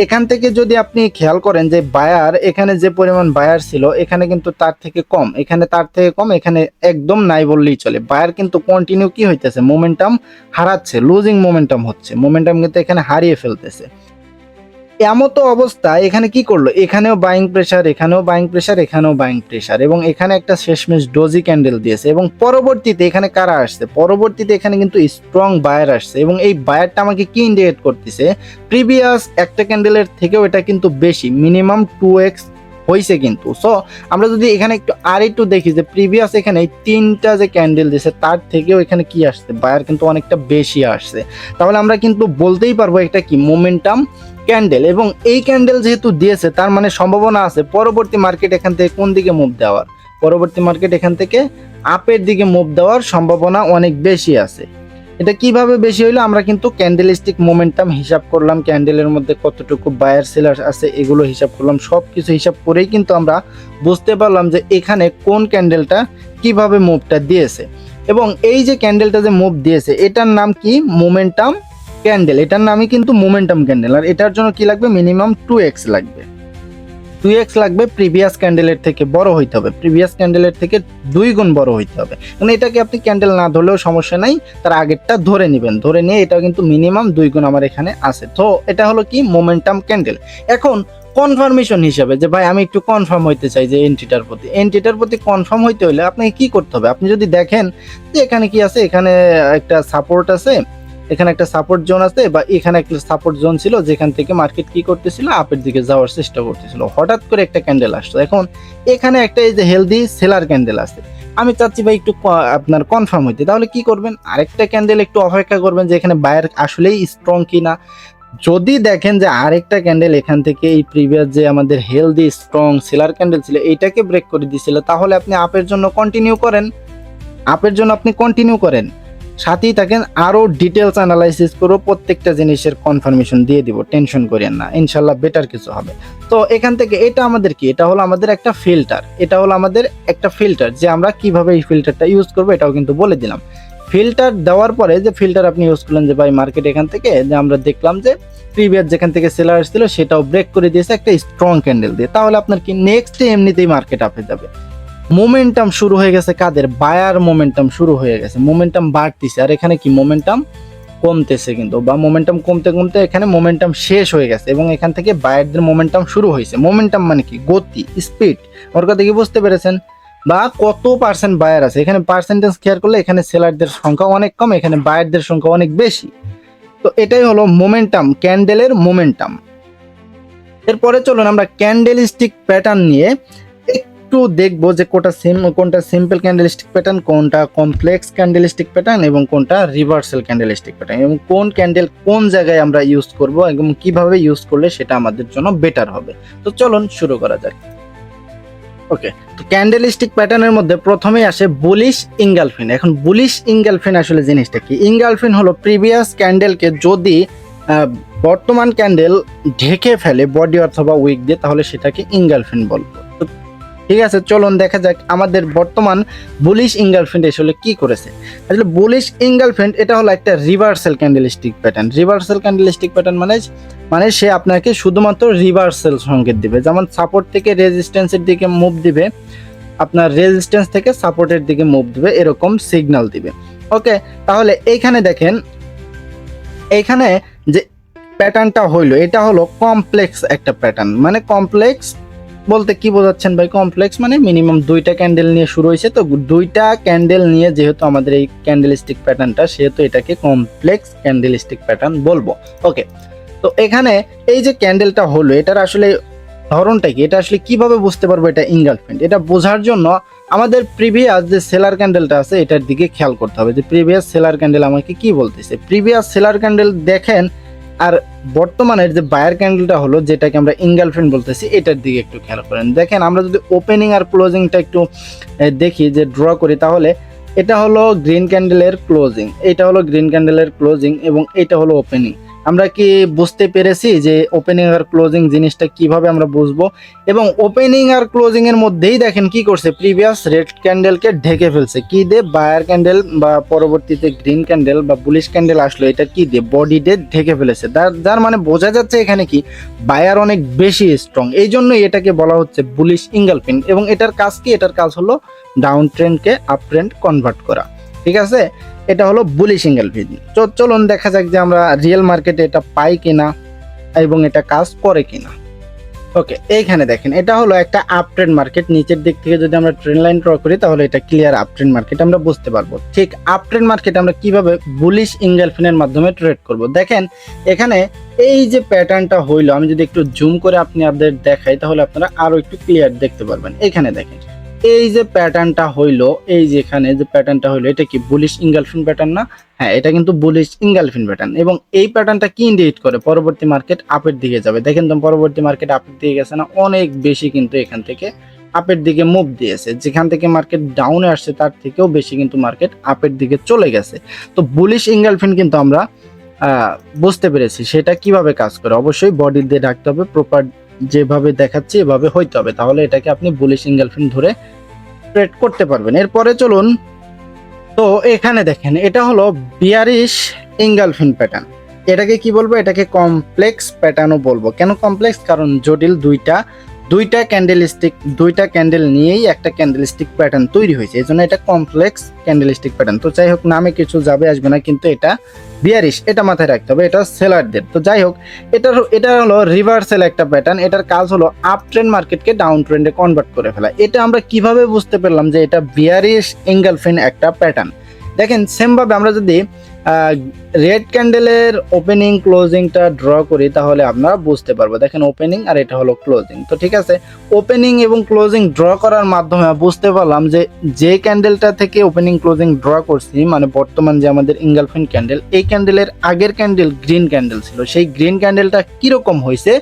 এখান থেকে যদি আপনি খেয়াল করেন যে বায়ার, এখানে যে পরিমাণ বায়ার ছিল এখানে কিন্তু তার থেকে কম, এখানে তার থেকে কম, এখানে একদম নাই বললেই চলে। বায়ার কিন্তু কন্টিনিউ কি হইতেছে, মোমেন্টাম হারাচ্ছে, লুজিং মোমেন্টাম হচ্ছে, মোমেন্টাম কিন্তু এখানে হারিয়ে ফেলতেছে। এমতো অবস্থা এখানে কি করলো, এখানেও বাইং প্রেসার, এখানেও বাইং প্রেসার, এখানেও বাইং প্রেসার, এবং এখানে একটা শেষমেশ ডোজি ক্যান্ডেল দিয়েছে। এবং পরবর্তীতে এখানে কারা আসছে, পরবর্তীতে এখানে কিন্তু স্ট্রং বায়ার আসছে, এবং এই বায়ারটা আমাকে কি ইন্ডিকেট করতেছে, প্রিভিয়াস একটা ক্যান্ডেলের থেকেও এটা কিন্তু বেশি, মিনিমাম 2x হয়েছে কিন্তু। সো আমরা যদি এখানে একটু দেখি যে প্রিভিয়াস এখানে 3টা যে ক্যান্ডেল দিয়েছে তার থেকেও এখানে কি আসছে, বায়ার কিন্তু অনেকটা বেশি আসছে। তাহলে আমরা কিন্তু বলতেই পারবো এটা কি, মোমেন্টাম ক্যান্ডেল। এবং এই ক্যান্ডেল যেহেতু দিয়েছে, তার মানে সম্ভাবনা আছে পরবর্তী মার্কেট এখান থেকে কোন দিকে মুভ দেওয়ার, পরবর্তী মার্কেট এখান থেকে আপের দিকে মুভ দেওয়ার সম্ভাবনা অনেক বেশি আছে। এটা কিভাবে বেশি হইলো, আমরা কিন্তু ক্যান্ডেলস্টিক মোমেন্টাম হিসাব করলাম, ক্যান্ডেলের মধ্যে কতটুকু বায়ার সেলার আছে এগুলো হিসাব করলাম, সব কিছু হিসাব করেই কিন্তু আমরা বুঝতে পারলাম যে এখানে কোন ক্যান্ডেলটা কিভাবে মুভটা দিয়েছে। এবং এই যে ক্যান্ডেলটা যে মুভ দিয়েছে এটার নাম কি, মোমেন্টাম ক্যান্ডেল, এটার নামই কিন্তু মোমেন্টাম ক্যান্ডেল। আর এটার জন্য কি লাগবে, মিনিমাম 2x লাগবে, 2x লাগবে, প্রিভিয়াস ক্যান্ডেলের থেকে বড় হইতে হবে, প্রিভিয়াস ক্যান্ডেলের থেকে 2 গুণ বড় হইতে হবে। মানে এটাকে আপনি ক্যান্ডেল না ধরলেও সমস্যা নাই, তার আগেরটা ধরে নেবেন, ধরে নিয়ে এটা কিন্তু মিনিমাম 2 গুণ আমার এখানে আছে। তো এটা হলো কি, মোমেন্টাম ক্যান্ডেল। এখন কনফার্মেশন হিসাবে যে ভাই আমি একটু কনফার্ম হইতে চাই যে এন্ট্রিটার প্রতি কনফার্ম হইতে হলে আপনাকে কি করতে হবে, আপনি যদি দেখেন যে এখানে কি আছে, এখানে একটা সাপোর্ট আছে, এখানে একটা সাপোর্ট জোন আছে, বা এখানে একটা সাপোর্ট জোন ছিল যেখান থেকে মার্কেট কি করতেছিল, আপের দিকে যাওয়ার চেষ্টা করতেছিল। হঠাৎ করে একটা ক্যান্ডেল আসতো, এখন এখানে একটা এই যে হেলদি সেলার ক্যান্ডেল আছে, আমি চাচ্ছি ভাই একটু আপনার কনফার্ম হইতে, তাহলে কি করবেন, আরেকটা ক্যান্ডেল একটু অপেক্ষা করবেন যে এখানে বায়ার আসলেই স্ট্রং কিনা। যদি দেখেন যে আরেকটা ক্যান্ডেল এখান থেকে এই প্রিভিয়াস যে আমাদের হেলদি স্ট্রং সেলার ক্যান্ডেল ছিল এইটাকে ব্রেক করে দিয়েছিল, তাহলে আপনি আপের জন্য কন্টিনিউ করেন, আপের জন্য আপনি কন্টিনিউ করেন। সাথেই থাকেন, আরো ডিটেলস অ্যানালাইসিস করো, প্রত্যেকটা জিনিসের কনফার্মেশন দিয়ে দিব, টেনশন করেন না, ইনশাল্লাহ বেটার কিছু হবে। তো এখান থেকে এটা আমাদের কি, এটা হলো আমাদের একটা ফিল্টার, এটা হলো আমাদের একটা ফিল্টার, যে আমরা কিভাবে এই ফিল্টারটা ইউজ করবো এটাও কিন্তু বলে দিলাম। ফিল্টার দেওয়ার পরে যে ফিল্টার আপনি ইউজ করলেন যে ভাই মার্কেট এখান থেকে, যে আমরা দেখলাম যে প্রিভিয়াস যেখান থেকে সেলার আসছিল সেটাও ব্রেক করে দিয়েছে একটা স্ট্রং ক্যান্ডেল দিয়ে, তাহলে আপনার কি নেক্সট এমনিতেই মার্কেট আপে যাবে। মোমেন্টাম শুরু হয়ে গেছে কাদের, বায়ার মোমেন্টাম শুরু হয়ে গেছে, মোমেন্টাম বাড়তিছে, আর এখানে কি মোমেন্টাম কমতেছে কিন্তু, বা মোমেন্টাম কমতে কমতে এখানে মোমেন্টাম শেষ হয়ে গেছে এবং এখান থেকে বায়ারদের মোমেন্টাম শুরু হয়েছে। মোমেন্টাম মানে কি, গতি, স্পিড, ওর কথা কি বুঝতে পেরেছেন? বা কত পার্সেন্ট বায়ার আছে, এখানে পার্সেন্টেজ খেয়াল করলে এখানে সেলারদের সংখ্যা অনেক কম, এখানে বায়ারদের সংখ্যা অনেক বেশি। তো এটাই হলো মোমেন্টাম, ক্যান্ডেলের মোমেন্টাম। এরপরে চলুন আমরা ক্যান্ডেলস্টিক প্যাটার্ন নিয়ে একটু দেখবো যে কোনটা সিম্পল ক্যান্ডেলস্টিক প্যাটার্ন, কোনটা কমপ্লেক্স ক্যান্ডেলস্টিক প্যাটার্ন এবং কোনটা রিভার্সাল ক্যান্ডেলস্টিক প্যাটার্ন, এবং কোন ক্যান্ডেল কোন জায়গায় আমরা ইউজ করব এবং কিভাবে ইউজ করলে সেটা আমাদের জন্য বেটার হবে। তো চলুন শুরু করা যাক। ওকে, তো ক্যান্ডেলস্টিক প্যাটার্নের মধ্যে প্রথমেই আসে বুলিশ ইনগালফিন। এখন বুলিশ ইনগালফিন আসলে জিনিসটা কি? ইনগালফিন হলো প্রিভিয়াস ক্যান্ডেলকে যদি বর্তমান ক্যান্ডেল ঢেকে ফেলে বডি অথবা উইক দিয়ে, তাহলে সেটাকে ইনগালফিন বলবো। তো ঠিক আছে, চলুন দেখা যাক আমাদের বর্তমান বুলিশ ইনগালফিন আসলে কি করেছে। আসলে বুলিশ ইনগালফিন এটা হলো একটা reversal candlestick pattern. Reversal candlestick pattern মানে সে আপনাকে শুধুমাত্র রিভার্সাল সংকেত দিবে, যেমন সাপোর্ট থেকে রেজিস্ট্যান্সের দিকে মুভ দিবে, আপনার রেজিস্ট্যান্স থেকে সাপোর্টের দিকে মুভ দিবে, এরকম সিগন্যাল দিবে। ওকে, তাহলে এইখানে দেখেন, এইখানে যে প্যাটার্নটা হইলো এটা হলো কমপ্লেক্স একটা প্যাটার্ন। মানে কমপ্লেক্স বলতে কি বোঝাচ্ছেন ভাই? কমপ্লেক্স মানে মিনিমাম দুইটা ক্যান্ডেল নিয়ে শুরু হয়েছে, তো দুইটা ক্যান্ডেল নিয়ে যেহেতু আমাদের এই ক্যান্ডেলস্টিক প্যাটার্নটা, সেহেতু এটাকে কমপ্লেক্স ক্যান্ডেলস্টিক প্যাটার্ন বলবো। ওকে, তো এখানে এই যে ক্যান্ডেলটা হলো এটার আসলে ধরনটা কি, এটা আসলে কিভাবে বুঝতে পারবো এটা ইনগালফিন? এটা বোঝার জন্য আমাদের প্রিভিয়াস যে সেলার ক্যান্ডেলটা আছে এটার দিকে খেয়াল করতে হবে, যে প্রিভিয়াস সেলার ক্যান্ডেল আমাকে কি বলতেছে। প্রিভিয়াস সেলার ক্যান্ডেল দেখেন, আর বর্তমানের যে বায়ার ক্যান্ডেলটা হলো যেটাকে আমরা ইনগালফিন বলতেছি, এটার দিকে একটু খেয়াল করেন। দেখেন আমরা যদি ওপেনিং আর ক্লোজিংটা একটু দেখি, যে ড্র করি, তাহলে এটা হলো গ্রিন ক্যান্ডেলের ক্লোজিং, এটা হলো গ্রিন ক্যান্ডেলের ক্লোজিং এবং এটা হলো ওপেনিং। আমরা কি বুঝতে পেরেছি যে ওপেনিং আর ক্লোজিং জিনিসটা কিভাবে আমরা বুঝবো? এবং ওপেনিং আর ক্লোজিং এর মধ্যেই দেখেন কি করছে, প্রিভিয়াস রেড ক্যান্ডেলকে ঢেকে ফেলছে কি দিয়ে, বায়ার ক্যান্ডেল বা পরবর্তীতে গ্রিন ক্যান্ডেল বা বুলিশ ক্যান্ডেল আসলো, এটা কি দিয়ে, বডি ডে ঢেকে ফেলেছে। যার মানে বোঝা যাচ্ছে এখানে কি বায়ার অনেক বেশি স্ট্রং, এই জন্যই এটাকে বলা হচ্ছে বুলিশ ইনগালফিন। এবং এটার কাজ কি? এটার কাজ হলো ডাউন ট্রেন্ডকে আপ ট্রেন্ড কনভার্ট করা। ঠিক আছে, এটা হলো বুলিশ ইনগালফিন। চলুন দেখা যাক যে আমরা রিয়েল মার্কেটে এটা পাই কিনা এবং এটা কাজ করে কিনা। ওকে, এইখানে দেখেন এটা হলো একটা আপ ট্রেন্ড মার্কেট। নিচের দিক থেকে যদি আমরা ট্রেন্ড লাইন ড্র করি তাহলে এটা ক্লিয়ার আপ ট্রেন্ড মার্কেট আমরা বুঝতে পারবো। ঠিক আপ ট্রেন্ড মার্কেট আমরা কিভাবে বুলিশ ইনগালফিনের মাধ্যমে ট্রেড করব। দেখেন এখানে এই যে প্যাটার্নটা হইলো, আমি যদি একটু জুম করে আপনাদের দেখাই তাহলে আপনারা আরো একটু ক্লিয়ার দেখতে পারবেন। এখানে দেখেন এই যে প্যাটার্নটা হইলো, এই যে এখানে যে প্যাটার্নটা হইলো, এটা কি বুলিশ ইনগালফিন প্যাটার্ন না? হ্যাঁ, এটা কিন্তু বুলিশ ইনগালফিন প্যাটার্ন। এবং এই প্যাটার্নটা কি ইন্ডিকেট করে? পরবর্তী মার্কেট আপের দিকে যাবে। দেখেন তো পরবর্তী মার্কেট আপের দিকে গেছে না? অনেক বেশি কিন্তু এখান থেকে আপের দিকে মুভ দিয়েছে। যেখান থেকে মার্কেট ডাউনে আসছে তার থেকেও বেশি কিন্তু মার্কেট আপের দিকে চলে গেছে। তো বুলিশ ইনগালফিন কিন্তু আমরা বুঝতে পেরেছি সেটা কিভাবে কাজ করে। অবশ্যই বডি দিয়ে রাখতে হবে, প্রপার যেভাবে দেখাচ্ছি এভাবে হইতে হবে, তাহলে এটাকে আপনি বুলিশ ইনগালফিন ধরে ট্রেড করতে পারবেন। এরপরে চলুন, তো এখানে দেখেন এটা হলো বিয়ারিশ ইনগালফিন প্যাটার্ন। এটাকে কি বলবো? এটাকে কমপ্লেক্স প্যাটার্নও বলবো। কেন কমপ্লেক্স? কারণ জটিল দুইটা ক্যান্ডেল নিয়েই একটা ক্যান্ডেলস্টিক প্যাটার্ন তৈরি হয়েছে, এই জন্য এটা কমপ্লেক্স ক্যান্ডেলস্টিক প্যাটার্ন। তো যাই হোক, নামে কিছু যাবে আসবে না, কিন্তু এটা বিয়ারিশ, এটা মাথায় রাখতে হবে, এটা সেলারদের। তো যাই হোক, এটা হলো রিভার্সাল একটা প্যাটার্ন। এটার কাজ হলো আপ ট্রেন্ড মার্কেটকে ডাউন ট্রেন্ডে কনভার্ট করে ফেলা। এটা আমরা কিভাবে বুঝতে পারলাম যে এটা বিয়ারিশ ইনগালফিন একটা প্যাটার্ন? দেখেন সেম ভাবে আমরা যদি রেড ক্যান্ডেলের ওপেনিং ক্লোজিংটা ড্র করি তাহলে আমরা বুঝতে পারবো। দেখেন ওপেনিং আর এটা হলো ক্লোজিং। তো ঠিক আছে, ওপেনিং এবং ক্লোজিং ড্র করার মাধ্যমে বুঝতে পারলাম যে ক্যান্ডেলটা থেকে ওপেনিং ক্লোজিং ড্র করছি, মানে বর্তমান যে আমাদের ইনগালফিন ক্যান্ডেল, এই ক্যান্ডেলের আগের ক্যান্ডেল গ্রিন ক্যান্ডেল ছিল, সেই গ্রিন ক্যান্ডেলটা কিরকম হয়েছে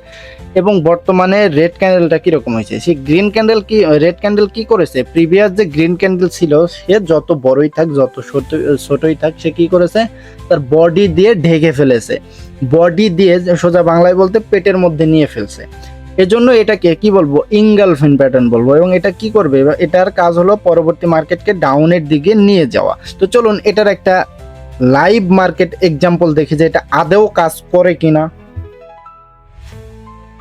এবং বর্তমানে রেড ক্যান্ডেলটা কিরকম হয়েছে। সেই গ্রিন ক্যান্ডেল কি রেড ক্যান্ডেল কি করেছে, প্রিভিয়াস যে গ্রিন ক্যান্ডেল ছিল সে যত বড়ই থাক যত ছোটই থাক সে কি করেছে, তার বডি দিয়ে ঢেকে ফেলেছে, বডি দিয়ে সোজা বাংলায় বলতে পেটের মধ্যে নিয়ে ফেলছে। এজন্য এটাকে কি বলবো, ইনগালফিন প্যাটার্ন বলবো। এবং এটা কি করবে, এটার কাজ হলো পরবর্তী মার্কেটকে ডাউনের দিকে নিয়ে যাওয়া। তো চলুন এটার একটা লাইভ মার্কেট এক্সাম্পল দেখি যে এটা আদেও কাজ করে কিনা।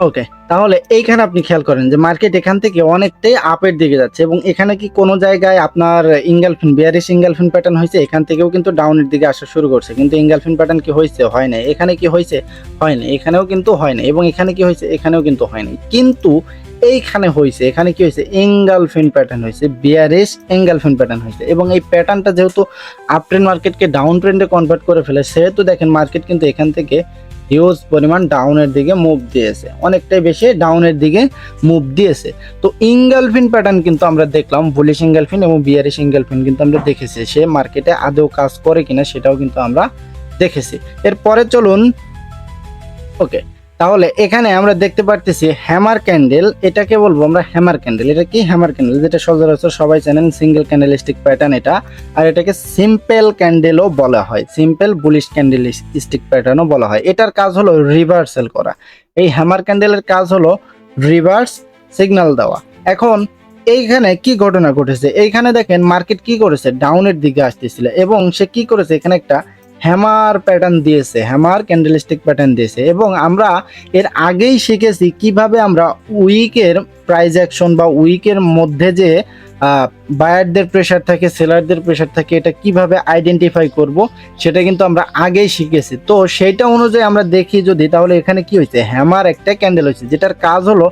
ওকে, তাহলে এইখানে আপনি খেয়াল করেন যে মার্কেট এখান থেকে অনেকটাই আপের দিকে যাচ্ছে এবং এখানে কি কোনো জায়গায় আপনার ইনগালফিন বিয়ারিশ ইনগালফিন প্যাটার্ন হয়েছে, এখান থেকেও কিন্তু ডাউনের দিকে আসা শুরু করছে, কিন্তু ইনগালফিন প্যাটার্ন কি হয়েছে, হয় না। এখানে কি হয়েছে, হয় না। এখানেও কিন্তু হয় না। এবং এখানে কি হয়েছে, এখানেও কিন্তু হয়নি। কিন্তু এইখানে হয়েছে, এখানে কি হয়েছে, এঙ্গালফিন প্যাটার্ন হয়েছে, বিয়ারিশ এঙ্গালফিন প্যাটার্ন হয়েছে। এবং এই প্যাটার্নটা যেহেতু আপ ট্রেন্ড মার্কেটকে ডাউন ট্রেন্ডে কনভার্ট করে ফেলে, সেহেতু দেখেন মার্কেট কিন্তু এখান থেকে হিউজ পরিমাণ ডাউনের দিকে মুভ দিয়েছে, অনেকটাই বেশি ডাউনের দিকে মুভ দিয়েছে। তো ইনগালফিন প্যাটার্ন কিন্তু আমরা দেখলাম, বুলিশ ইনগালফিন এবং বিয়ারিশ ইনগালফিন কিন্তু আমরা দেখেছি, সে মার্কেটে আদৌ কাজ করে কিনা সেটাও কিন্তু আমরা দেখেছি। এরপরে চলুন, ওকে, তাহলে এখানে আমরা দেখতে পারতেছি হ্যামার ক্যান্ডেল, এটাকে বলবো আমরা হ্যামার ক্যান্ডেল। এটা কি হ্যামার ক্যান্ডেল, যেটা সচরাচর সবাই জানেন সিঙ্গেল ক্যান্ডেল স্টিক প্যাটার্ন এটা। আর এটাকে সিম্পল ক্যান্ডেলও বলা হয়, সিম্পল বুলিশ ক্যান্ডেল স্টিক প্যাটার্নও বলা হয়। এটার কাজ হলো রিভার্সাল করা। এই হ্যামার ক্যান্ডেলের কাজ হলো রিভার্স সিগন্যাল দেওয়া। এখন এইখানে কি ঘটনা ঘটেছে, এইখানে দেখেন মার্কেট কি করেছে, ডাউনের দিকে আসতেছিল এবং সে কি করেছে, এখানে একটা হ্যামার প্যাটার্ন দিয়েছে, হ্যামার ক্যান্ডেলস্টিক প্যাটার্ন দিয়েছে। এবং আমরা এর আগেই শিখেছি কিভাবে আমরা উইকের প্রাইস অ্যাকশন বা উইকের মধ্যে যে বায়ারদের প্রেশার থাকে, সেলারদের প্রেশার থাকে, এটা কিভাবে আইডেন্টিফাই করব সেটা কিন্তু আমরা আগেই শিখেছি। তো সেইটা অনুযায়ী আমরা দেখি যদি, তাহলে এখানে কি হয়েছে, হ্যামার একটা ক্যান্ডেল হয়েছে, যেটার কাজ হলো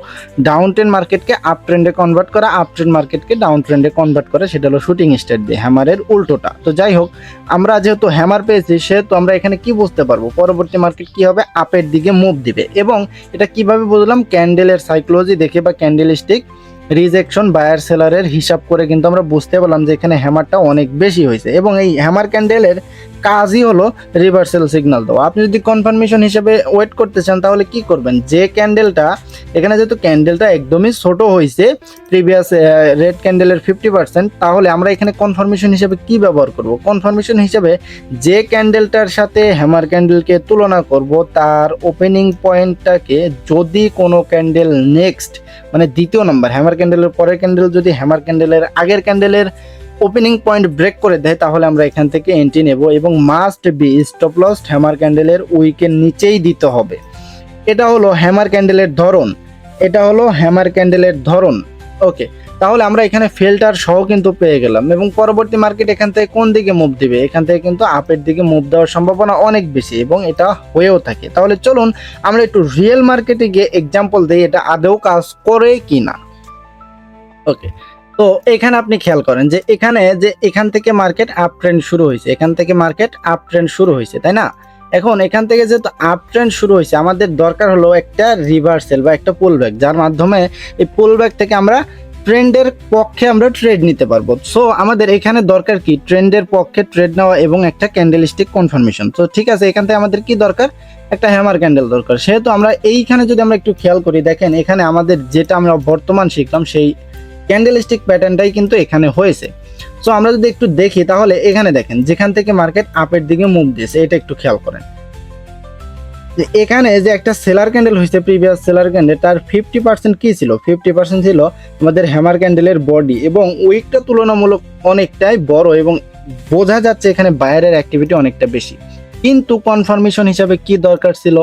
ডাউন ট্রেন্ড মার্কেটকে আপ ট্রেন্ডে কনভার্ট করা, আপ ট্রেন্ড মার্কেটকে ডাউন ট্রেন্ডে কনভার্ট করা, সেটা হলো শুটিং স্টার দিয়ে, হ্যামারের উল্টোটা। তো যাই হোক, আমরা যেহেতু হ্যামার পেয়েছি সেহেতু আমরা এখানে কি বুঝতে পারবো, পরবর্তী মার্কেট কি হবে, আপের দিকে মুভ দিবে। এবং এটা কিভাবে বুঝলাম, ক্যান্ডেলের সাইকোলজি দেখে বা ক্যান্ডেলস্টিক রিজেকশন বায়ার সেলারের হিসাব করে কিন্তু আমরা বুঝতে পারলাম যে এখানে হ্যামারটা অনেক বেশি হয়েছে। এবং এই হ্যামার ক্যান্ডেলের কাজই হলো রিভার্সাল সিগন্যাল দেওয়া। আপনি যদি কনফার্মেশন হিসেবে ওয়েট করতে চান তাহলে কি করবেন, যে ক্যান্ডেলটা এখানে যেহেতু ক্যান্ডেলটা একদমই ছোট হয়েছে প্রিভিয়াস রেড ক্যান্ডেলের 50%, তাহলে আমরা এখানে কনফার্মেশন হিসেবে কি ব্যবহার করব, কনফার্মেশন হিসেবে যে ক্যান্ডেলটার সাথে হ্যামার ক্যান্ডেলকে তুলনা করব তার ওপেনিং পয়েন্টটাকে যদি কোনো ক্যান্ডেল নেক্সট মানে দ্বিতীয় নাম্বার হ্যামার ক্যান্ডেলের পরের ক্যান্ডেল যদি হ্যামার ক্যান্ডেলের আগের ক্যান্ডেলের ওপেনিং পয়েন্ট ব্রেক করে দেয় তাহলে আমরা এখান থেকে এন্ট্রি নেব। এবং must be stop loss hammer ক্যান্ডেলের উইকের নিচেই দিতে হবে। এটা হলো হ্যামার ক্যান্ডেলের ধরন, এটা হলো হ্যামার ক্যান্ডেলের ধরন। ওকে, তাহলে আমরা এখানে ফিল্টার সহ কিন্তু পেয়ে গেলাম। এবং পরবর্তী মার্কেট এখান থেকে কোন দিকে মুভ দিবে, এখান থেকে কিন্তু আপের দিকে মুভ দেওয়ার সম্ভাবনা অনেক বেশি এবং এটা হয়েও থাকে। তাহলে চলুন আমরা একটু রিয়েল মার্কেটে গিয়ে এক্সাম্পল দিই এটা আদৌ কাজ করে কিনা। ওকে, তো এখানে আপনি খেয়াল করেন যে এখানে যে এখান থেকে মার্কেট আপ ট্রেন্ড শুরু হয়েছে, এখান থেকে মার্কেট আপ ট্রেন্ড শুরু হয়েছে, তাই না। এখন এখান থেকে যেহেতু আপ ট্রেন্ড শুরু হয়েছে আমাদের দরকার হলো একটা রিভার্সাল বা একটা পুল ব্যাক, যার মাধ্যমে এই পুল ব্যাক থেকে আমরা ট্রেন্ডের পক্ষে আমরা ট্রেড নিতে পারবো। সো আমাদের এখানে দরকার কি, ট্রেন্ডের পক্ষে ট্রেড নেওয়া এবং একটা ক্যান্ডেলস্টিক কনফার্মেশন। তো ঠিক আছে, এখান থেকে আমাদের কি দরকার, একটা হ্যামার ক্যান্ডেল দরকার। সেহেতু আমরা এইখানে যদি আমরা একটু খেয়াল করি, দেখেন এখানে আমাদের যেটা আমরা বর্তমান শিখলাম সেই ক্যান্ডেলস্টিক প্যাটার্নটাই কিন্তু এখানে হয়েছে। সো আমরা যদি একটু দেখি তাহলে এখানে দেখেন যেখান থেকে মার্কেট আপের দিকে মুভ দিয়েছে, এটা একটু খেয়াল করেন যে এখানে যে একটা সেলার ক্যান্ডেল হয়েছে, প্রিভিয়াস সেলার ক্যান্ডেল, তার 50% কি ছিল, 50% ছিল আমাদের হ্যামার ক্যান্ডেলের বডি এবং উইকটা তুলনামূলক অনেকটাই বড় এবং বোঝা যাচ্ছে এখানে বায়ারের অ্যাক্টিভিটি অনেকটা বেশি। কিন্তু কনফার্মেশন হিসাবে কি দরকার ছিল,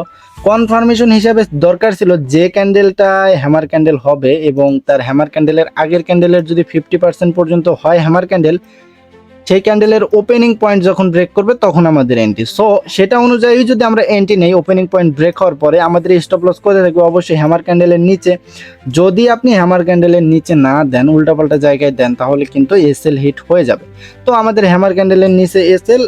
কনফার্মেশন হিসাবে দরকার ছিল যে ক্যান্ডেলটায় হ্যামার ক্যান্ডেল হবে এবং তার হ্যামার ক্যান্ডেলের আগের ক্যান্ডেলের যদি 50% পর্যন্ত হয় হ্যামার ক্যান্ডেল, সেই ক্যান্ডেলের ওপেনিং পয়েন্ট যখন ব্রেক করবে তখন আমাদের এন্ট্রি। সো সেটা অনুযায়ী যদি আমরা এন্ট্রি নেই, ওপেনিং পয়েন্ট ব্রেক হওয়ার পরে আমাদের স্টপ লস করে থাকবে অবশ্যই হ্যামার ক্যান্ডেলের নিচে। যদি আপনি হ্যামার ক্যান্ডেলের নিচে না দেন, উল্টাপাল্টা জায়গায় দেন, তাহলে কিন্তু এসএল হিট হয়ে যাবে। তো আমাদের হ্যামার ক্যান্ডেলের নিচে এসএল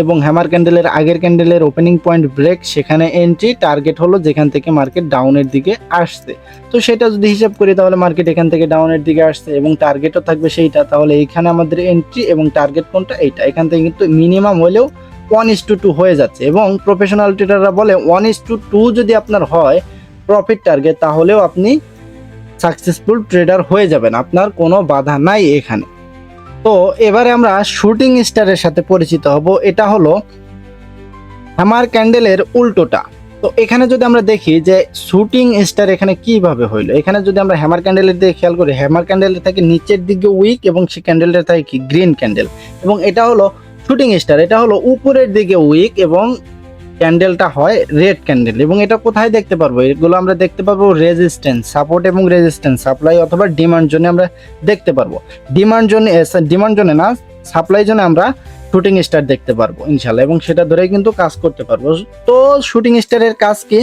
এবং হ্যামার ক্যান্ডেলের আগের ক্যান্ডেলের ওপেনিং পয়েন্ট ব্রেক, সেখানে এন্ট্রি, টার্গেট হলো যেখান থেকে মার্কেট ডাউনের দিকে আসছে। তো সেটা যদি হিসাব করি তাহলে মার্কেট এখান থেকে ডাউনের দিকে আসছে এবং টার্গেটও থাকবে সেইটা, তাহলে এইখানে আমাদের এন্ট্রি এবং টার্গেট কোনটা, এইটা। এখান থেকে কিন্তু মিনিমাম হলেও 1:2 হয়ে যাচ্ছে এবং প্রফেশনাল ট্রেডাররা বলে 1:2 যদি আপনার হয় প্রফিট টার্গেট, তাহলেও আপনি সাকসেসফুল ট্রেডার হয়ে যাবেন, আপনার কোনো বাধা নাই এখানে। তো এবারে আমরা শুটিং স্টারের সাথে পরিচিত হব। এটা হলো হ্যামার ক্যান্ডেলের উল্টোটা। তো এখানে যদি আমরা দেখি যে শুটিং স্টার এখানে কিভাবে হইলো, এখানে যদি আমরা হ্যামার ক্যান্ডেলের দিকে খেয়াল করি, হ্যামার ক্যান্ডেলের থাকে নিচের দিকে উইক এবং সেই ক্যান্ডেলটা থাকে কি গ্রিন ক্যান্ডেল, এবং এটা হলো শুটিং স্টার, এটা হলো উপরের দিকে উইক এবং ক্যান্ডেলটা হয় রেড ক্যান্ডেল। এবং এটা কোথায় দেখতে পারবো, এগুলো আমরা দেখতে পারবো রেজিস্ট্যান্স, সাপোর্ট এবং রেজিস্ট্যান্স, সাপ্লাই অথবা ডিমান্ড জোনে আমরা দেখতে পারবো। ডিমান্ড জোনে না, সাপ্লাই জোনে আমরা শুটিং স্টার দেখতে পারবো ইনশাল্লাহ, এবং সেটা ধরেই কিন্তু কাজ করতে পারবো। তো শুটিং স্টারের কাজ কি?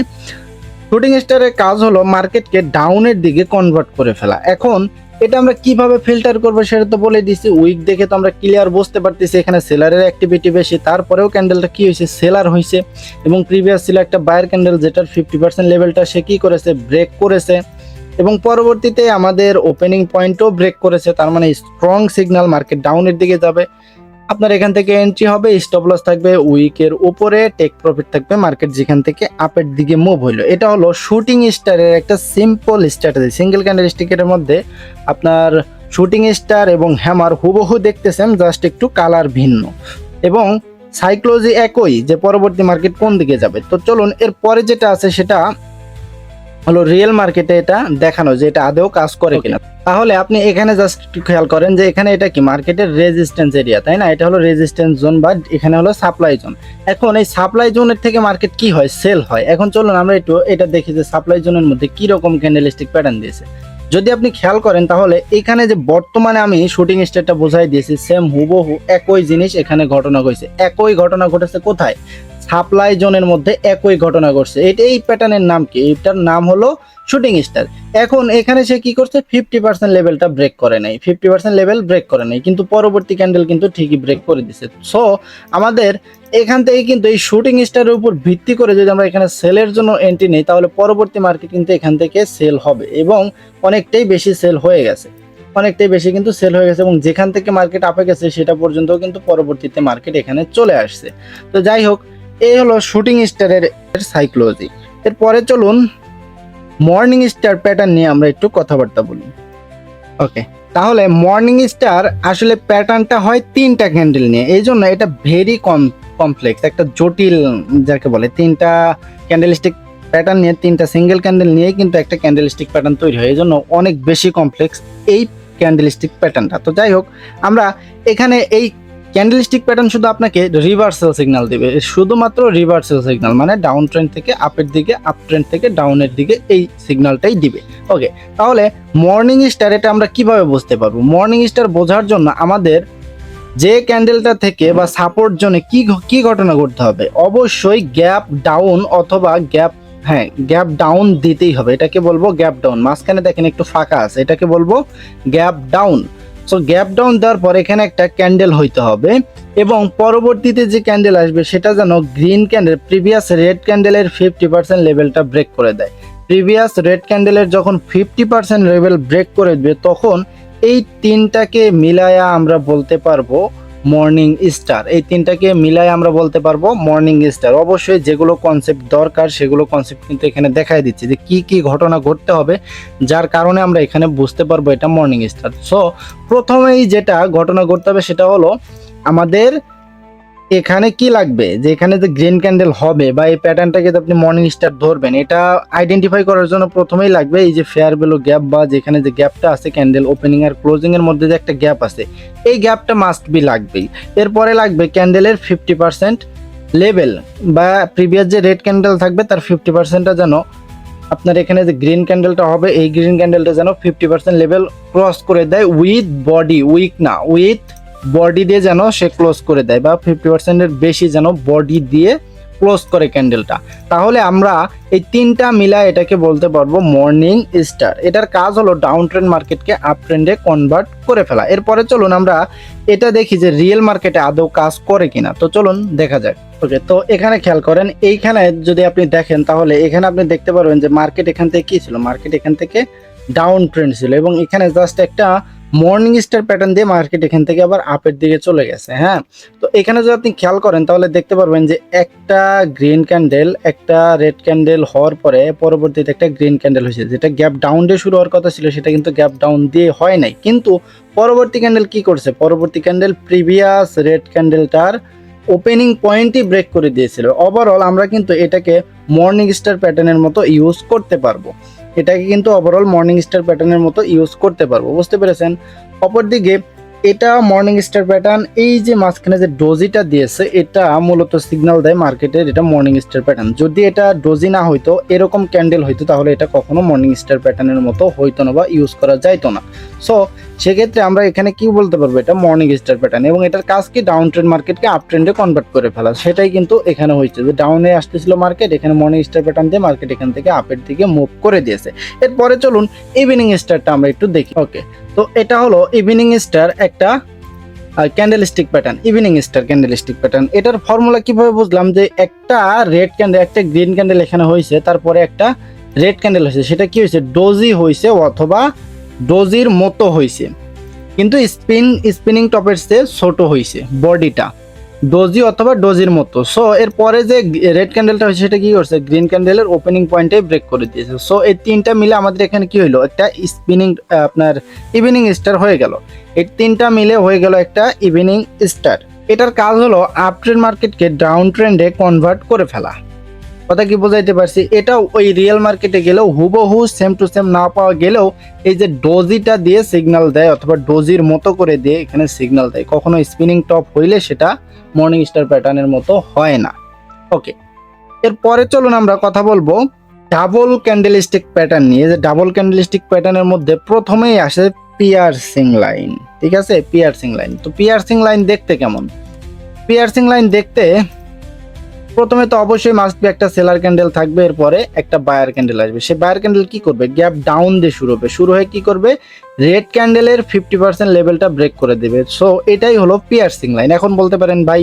শুটিং স্টারের কাজ হলো মার্কেটকে ডাউনের দিকে কনভার্ট করে ফেলা। এখন এটা আমরা কিভাবে ফিল্টার করবো সেটা তো বলে দিছি। উইক দেখে তো আমরা ক্লিয়ার বুঝতে পারতেছি এখানে সেলারের অ্যাক্টিভিটি বেশি, তারপরেও ক্যান্ডেলটা কি হয়েছে, সেলার হয়েছে, এবং প্রিভিয়াস ছিল একটা বায়ার ক্যান্ডেল যেটার 50% লেভেলটা সে কি করেছে, ব্রেক করেছে, এবং পরবর্তীতে আমাদের ওপেনিং পয়েন্টও ব্রেক করেছে। তার মানে স্ট্রং সিগন্যাল, মার্কেট ডাউনের দিকে যাবে। আপনার এখান থেকে এন্ট্রি হবে, স্টপ লস থাকবে উইকের উপরে, টেক প্রফিট থাকবে মার্কেট যেখান থেকে আপের দিকে মুভ হইলো। এটা হলো শুটিং স্টারের একটা সিম্পল স্ট্র্যাটেজি। সিঙ্গেল ক্যান্ডেল স্টিকের মধ্যে আপনার শুটিং স্টার এবং হ্যামার হুবহু দেখতেছেন, জাস্ট একটু কালার ভিন্ন, এবং সাইক্লোজি একই, যে পরবর্তী মার্কেট কোন দিকে যাবে। তো চলুন এর পরে যেটা আছে সেটা হলো রিয়েল মার্কেটে এটা দেখানো যে এটা আদৌ কাজ করে কিনা। তাহলে আপনি এখানে জাস্ট একটু খেয়াল করেন যে এখানে এটা কি মার্কেটের রেজিস্ট্যান্স এরিয়া, তাই না? এটা হলো রেজিস্ট্যান্স জোন, বা এখানে হলো সাপ্লাই জোন। এখন এই সাপ্লাই জোনের থেকে মার্কেট কি হয়, সেল হয়। এখন চলুন আমরা একটু এটা দেখি যে সাপ্লাই জোনের মধ্যে কি রকম ক্যান্ডেলস্টিক প্যাটার্ন দিয়েছে। যদি আপনি খেয়াল করেন তাহলে এখানে যে বর্তমানে আমি শুটিং স্টারটা বোঝাই দিয়েছি, সেম হুবহু একই জিনিস এখানে ঘটনা ঘটেছে। একই ঘটনা ঘটেছে কোথায়, সাপ্লাই জোনের মধ্যে একই ঘটনা ঘটছে। এই প্যাটার্নের নাম কি, এটার নাম হলো শুটিং স্টার। এখন এখানে সে কি করছে, 50% লেভেলটা ব্রেক করে নাই, 50% লেভেল ব্রেক করে নাই, কিন্তু পরবর্তী ক্যান্ডেল কিন্তু ঠিকই ব্রেক করে দিছে। সো আমাদের এখান থেকে কিন্তু এই শুটিং স্টারের উপর ভিত্তি করে যদি আমরা এখানে সেলের জন্য এন্ট্রি নেই, তাহলে পরবর্তী মার্কেট কিন্তু এখান থেকে সেল হবে, এবং অনেকটাই বেশি সেল হয়ে গেছে, অনেকটাই বেশি কিন্তু সেল হয়ে গেছে, এবং যেখান থেকে মার্কেট আপে গেছে সেটা পর্যন্ত কিন্তু পরবর্তীতে মার্কেট এখানে চলে আসছে। তো যাই হোক, এই হলো শুটিং স্টারের সাইকোলজি। এরপরে চলুন মর্নিং স্টার প্যাটার্ন নিয়ে আমরা একটু কথাবার্তা বলি। ওকে, তাহলে মর্নিং স্টার আসলে প্যাটার্নটা হয় তিনটা ক্যান্ডেল নিয়ে, এই জন্য এটা ভেরি কমপ্লেক্স, একটা জটিল যাকে বলে। তিনটা ক্যান্ডেলস্টিক প্যাটার্ন নিয়ে, তিনটা সিঙ্গেল ক্যান্ডেল নিয়ে কিন্তু একটা ক্যান্ডেলস্টিক প্যাটার্ন তৈরি হয়, এই জন্য অনেক বেশি কমপ্লেক্স এই ক্যান্ডেলস্টিক প্যাটার্নটা। তো যাই হোক, আমরা এখানে এই ক্যান্ডেলস্টিক প্যাটার্ন শুধু আপনাকে রিভার্সাল সিগন্যাল দিবে, শুধুমাত্র রিভার্সাল সিগন্যাল, মানে ডাউন ট্রেন্ড থেকে আপের দিকে, আপ ট্রেন্ড থেকে ডাউনের দিকে, এই সিগন্যালটাই দিবে। ওকে, তাহলে মর্নিং স্টার এটা আমরা কিভাবে বুঝতে পারবো? মর্নিং স্টার বোঝার জন্য আমাদের যে ক্যান্ডেলটা থেকে বা সাপোর্ট জোনে কি ঘটনা ঘটতে হবে, অবশ্যই গ্যাপ ডাউন অথবা গ্যাপ ডাউন দিতেই হবে। এটাকে বলবো গ্যাপ ডাউন। মাঝখানে দেখেন একটু ফাঁকা আছে, এটাকে বলবো gap down. So gap down দেওয়ার পর এখানে একটা ক্যান্ডেল হইতে হবে, এবং পরবর্তীতে যে ক্যান্ডেল আসবে সেটা যেন গ্রিন ক্যান্ডেল, প্রিভিয়াস রেড ক্যান্ডেলের 50% লেভেলটা ব্রেক করে দেয়। প্রিভিয়াস রেড ক্যান্ডেলের যখন 50% লেভেল ব্রেক করে দেবে, তখন এই তিনটাকে মিলায়া আমরা বলতে পারবো মর্নিং স্টার। এই তিনটাকে মিলায় আমরা বলতে পারবো মর্নিং স্টার। অবশ্যই যেগুলো কনসেপ্ট দরকার সেগুলো কনসেপ্ট কিন্তু এখানে দেখাই দিচ্ছে যে কি কি ঘটনা ঘটতে হবে, যার কারণে আমরা এখানে বুঝতে পারবো এটা মর্নিং স্টার। সো প্রথমেই যেটা ঘটনা ঘটতে হবে সেটা হলো আমাদের এখানে কি লাগবে, যে এখানে যে গ্রিন ক্যান্ডেল হবে বা এই প্যাটার্নটাকে আপনি মর্নিং স্টার ধরবেন, এটা আইডেন্টিফাই করার জন্য প্রথমেই লাগবে এই যে ফেয়ার ভ্যালু গ্যাপ, বা যেখানে যে গ্যাপটা আছে ক্যান্ডেল ওপেনিং আর ক্লোজিং এর মধ্যে যে একটা গ্যাপ আছে, এই গ্যাপটা মাস্ট বি লাগবেই। এরপরে লাগবে ক্যান্ডেলের 50% লেভেল, বা প্রিভিয়াস যে রেড ক্যান্ডেল থাকবে তার 50%টা যেন আপনার এখানে যে গ্রিন ক্যান্ডেলটা হবে, এই গ্রিন ক্যান্ডেলটা যেন 50% লেভেল ক্রস করে দেয় উইথ বডি, উইক না, উইথ বডি দিয়ে যেন সে ক্লোজ করে দেয়, বা 50% এর বেশি যেন বডি দিয়ে ক্লোজ করে ক্যান্ডেলটা। তাহলে আমরা এই তিনটা মিলা এটাকে বলতে পারবো মর্নিং স্টার। এটার কাজ হলো ডাউন ট্রেন্ড মার্কেটকে আপ ট্রেন্ডে কনভার্ট করে ফেলা। এরপরে চলুন আমরা এটা দেখি যে রিয়েল মার্কেটে আদৌ কাজ করে কিনা। তো চলুন দেখা যাক। ওকে, তো এখানে খেয়াল করেন, এইখানে যদি আপনি দেখেন তাহলে এখানে আপনি দেখতে পারবেন যে মার্কেট এখান থেকে কি ছিল, মার্কেট এখান থেকে ডাউন ট্রেন্ড ছিল, এবং এখানে জাস্ট একটা মর্নিং স্টার প্যাটার্ন দিয়ে মার্কেট এখান থেকে আবার আপের দিকে চলে গেছে। হ্যাঁ, তো এখানে যদি আপনি খেয়াল করেন তাহলে দেখতে পারবেন যে একটা গ্রিন ক্যান্ডেল, একটা রেড ক্যান্ডেল হওয়ার পরে পরবর্তীতে একটা গ্রিন ক্যান্ডেল হয়েছে, যেটা গ্যাপ ডাউন দিয়ে শুরু হওয়ার কথা ছিল সেটা কিন্তু গ্যাপ ডাউন দিয়ে হয় নাই। কিন্তু পরবর্তী ক্যান্ডেল কি করছে, পরবর্তী ক্যান্ডেল প্রিভিয়াস রেড ক্যান্ডেলটার ওপেনিং পয়েন্টই ব্রেক করে দিয়েছিল। ওভারঅল আমরা কিন্তু এটাকে মর্নিং স্টার প্যাটার্নের মতো ইউজ করতে পারবো, এটাকে কিন্তু ওভারঅল মর্নিং স্টার প্যাটার্নের মতো ইউজ করতে পারবো, বুঝতে পেরেছেন। অপরদিকে এটা মর্নিং স্টার প্যাটার্ন, এই যে মাঝখানে যে ডোজিটা দিয়েছে এটা মূলত সিগন্যাল দেয় মার্কেটের এটা মর্নিং স্টার প্যাটার্ন। যদি এটা ডোজি না হইতো, এরকম ক্যান্ডেল হইতো, তাহলে এটা কখনো মর্নিং স্টার প্যাটার্নের মতো হইতো না বা ইউজ করা যাইতো না। সো সেক্ষেত্রে আমরা এখানে কি বলতে পারবো, এটা মর্নিং স্টার প্যাটার্ন, এবং এটার কাজ কি ডাউন ট্রেন্ড মার্কেটকে আপ ট্রেন্ডে কনভার্ট করে ফেলা। সেটাই কিন্তু এখানে হয়েছে, যে ডাউনে আসতেছিল মার্কেট, এখানে মর্নিং স্টার প্যাটার্ন দিয়ে মার্কেট এখান থেকে আপের দিকে মুভ করে দিয়েছে। এরপরে চলুন ইভিনিং স্টারটা আমরা একটু দেখি। ওকে, তো এটা হলো ইভিনিং স্টার একটা candlestick pattern, evening star candlestick pattern. এটার ফর্মুলা কিভাবে বুঝলাম, যে একটা রেড ক্যান্ডেল, একটা গ্রিন ক্যান্ডেল এখানে হয়েছে, তারপরে একটা রেড ক্যান্ডেল হয়েছে, সেটা কি হয়েছে, ডোজি হয়েছে অথবা ডোজির মতো হয়েছে, কিন্তু স্পিনিং টপের চেয়ে ছোট হয়েছে বডিটা, ডোজি অথবা ডোজির মতো। সো এরপরে যে রেড ক্যান্ডেলটা হয়েছে সেটা কি করছে, গ্রিন ক্যান্ডেলের ওপেনিং পয়েন্টে ব্রেক করে দিয়েছে। সো এই তিনটা মিলে আমাদের এখানে কি হইলো, একটা স্পিনিং আপনার ইভিনিং স্টার হয়ে গেল। এই তিনটা মিলে হয়ে গেল একটা ইভিনিং স্টার। এটার কাজ হলো আপ ট্রেন্ড মার্কেটকে ডাউন ট্রেন্ডে কনভার্ট করে ফেলা। কথা কি বোঝাইতে পারছি, এটাও ওই রিয়েল মার্কেটে গেলেও হুবহু সেম টু সেম না পাওয়া গেলেও এই যে ডোজিটা দিয়ে সিগন্যাল দেয় অথবা ডোজির মতো করে দিয়ে এখানে সিগন্যাল দেয়, কখনো স্পিনিং টপ হইলে সেটা মর্নিং স্টার প্যাটার্নের মতো হয় না। ওকে, এরপরে চলুন আমরা কথা বলবো ডাবল ক্যান্ডেলস্টিক প্যাটার্ন নিয়ে। যে ডাবল ক্যান্ডেলস্টিক প্যাটার্নের মধ্যে প্রথমেই আসে পিয়ার্সিং লাইন, ঠিক আছে, পিয়ার্সিং লাইন। তো পিয়ার্সিং লাইন দেখতে কেমন, পিয়ার্সিং লাইন দেখতে প্রথমে তো অবশ্যই মাস্ট বি একটা সেলার ক্যান্ডেল থাকবে, এরপরে একটা বায়ার ক্যান্ডেল আসবে। সে বায়ার ক্যান্ডেল কি করবে, গ্যাপ ডাউন দিয়ে শুরু হবে, শুরু হয়ে কি করবে, রেড ক্যান্ডেলের 50% লেভেলটা ব্রেক করে দেবে। সো এটাই হলো পিয়ার্সিং লাইন। এখন বলতে পারেন ভাই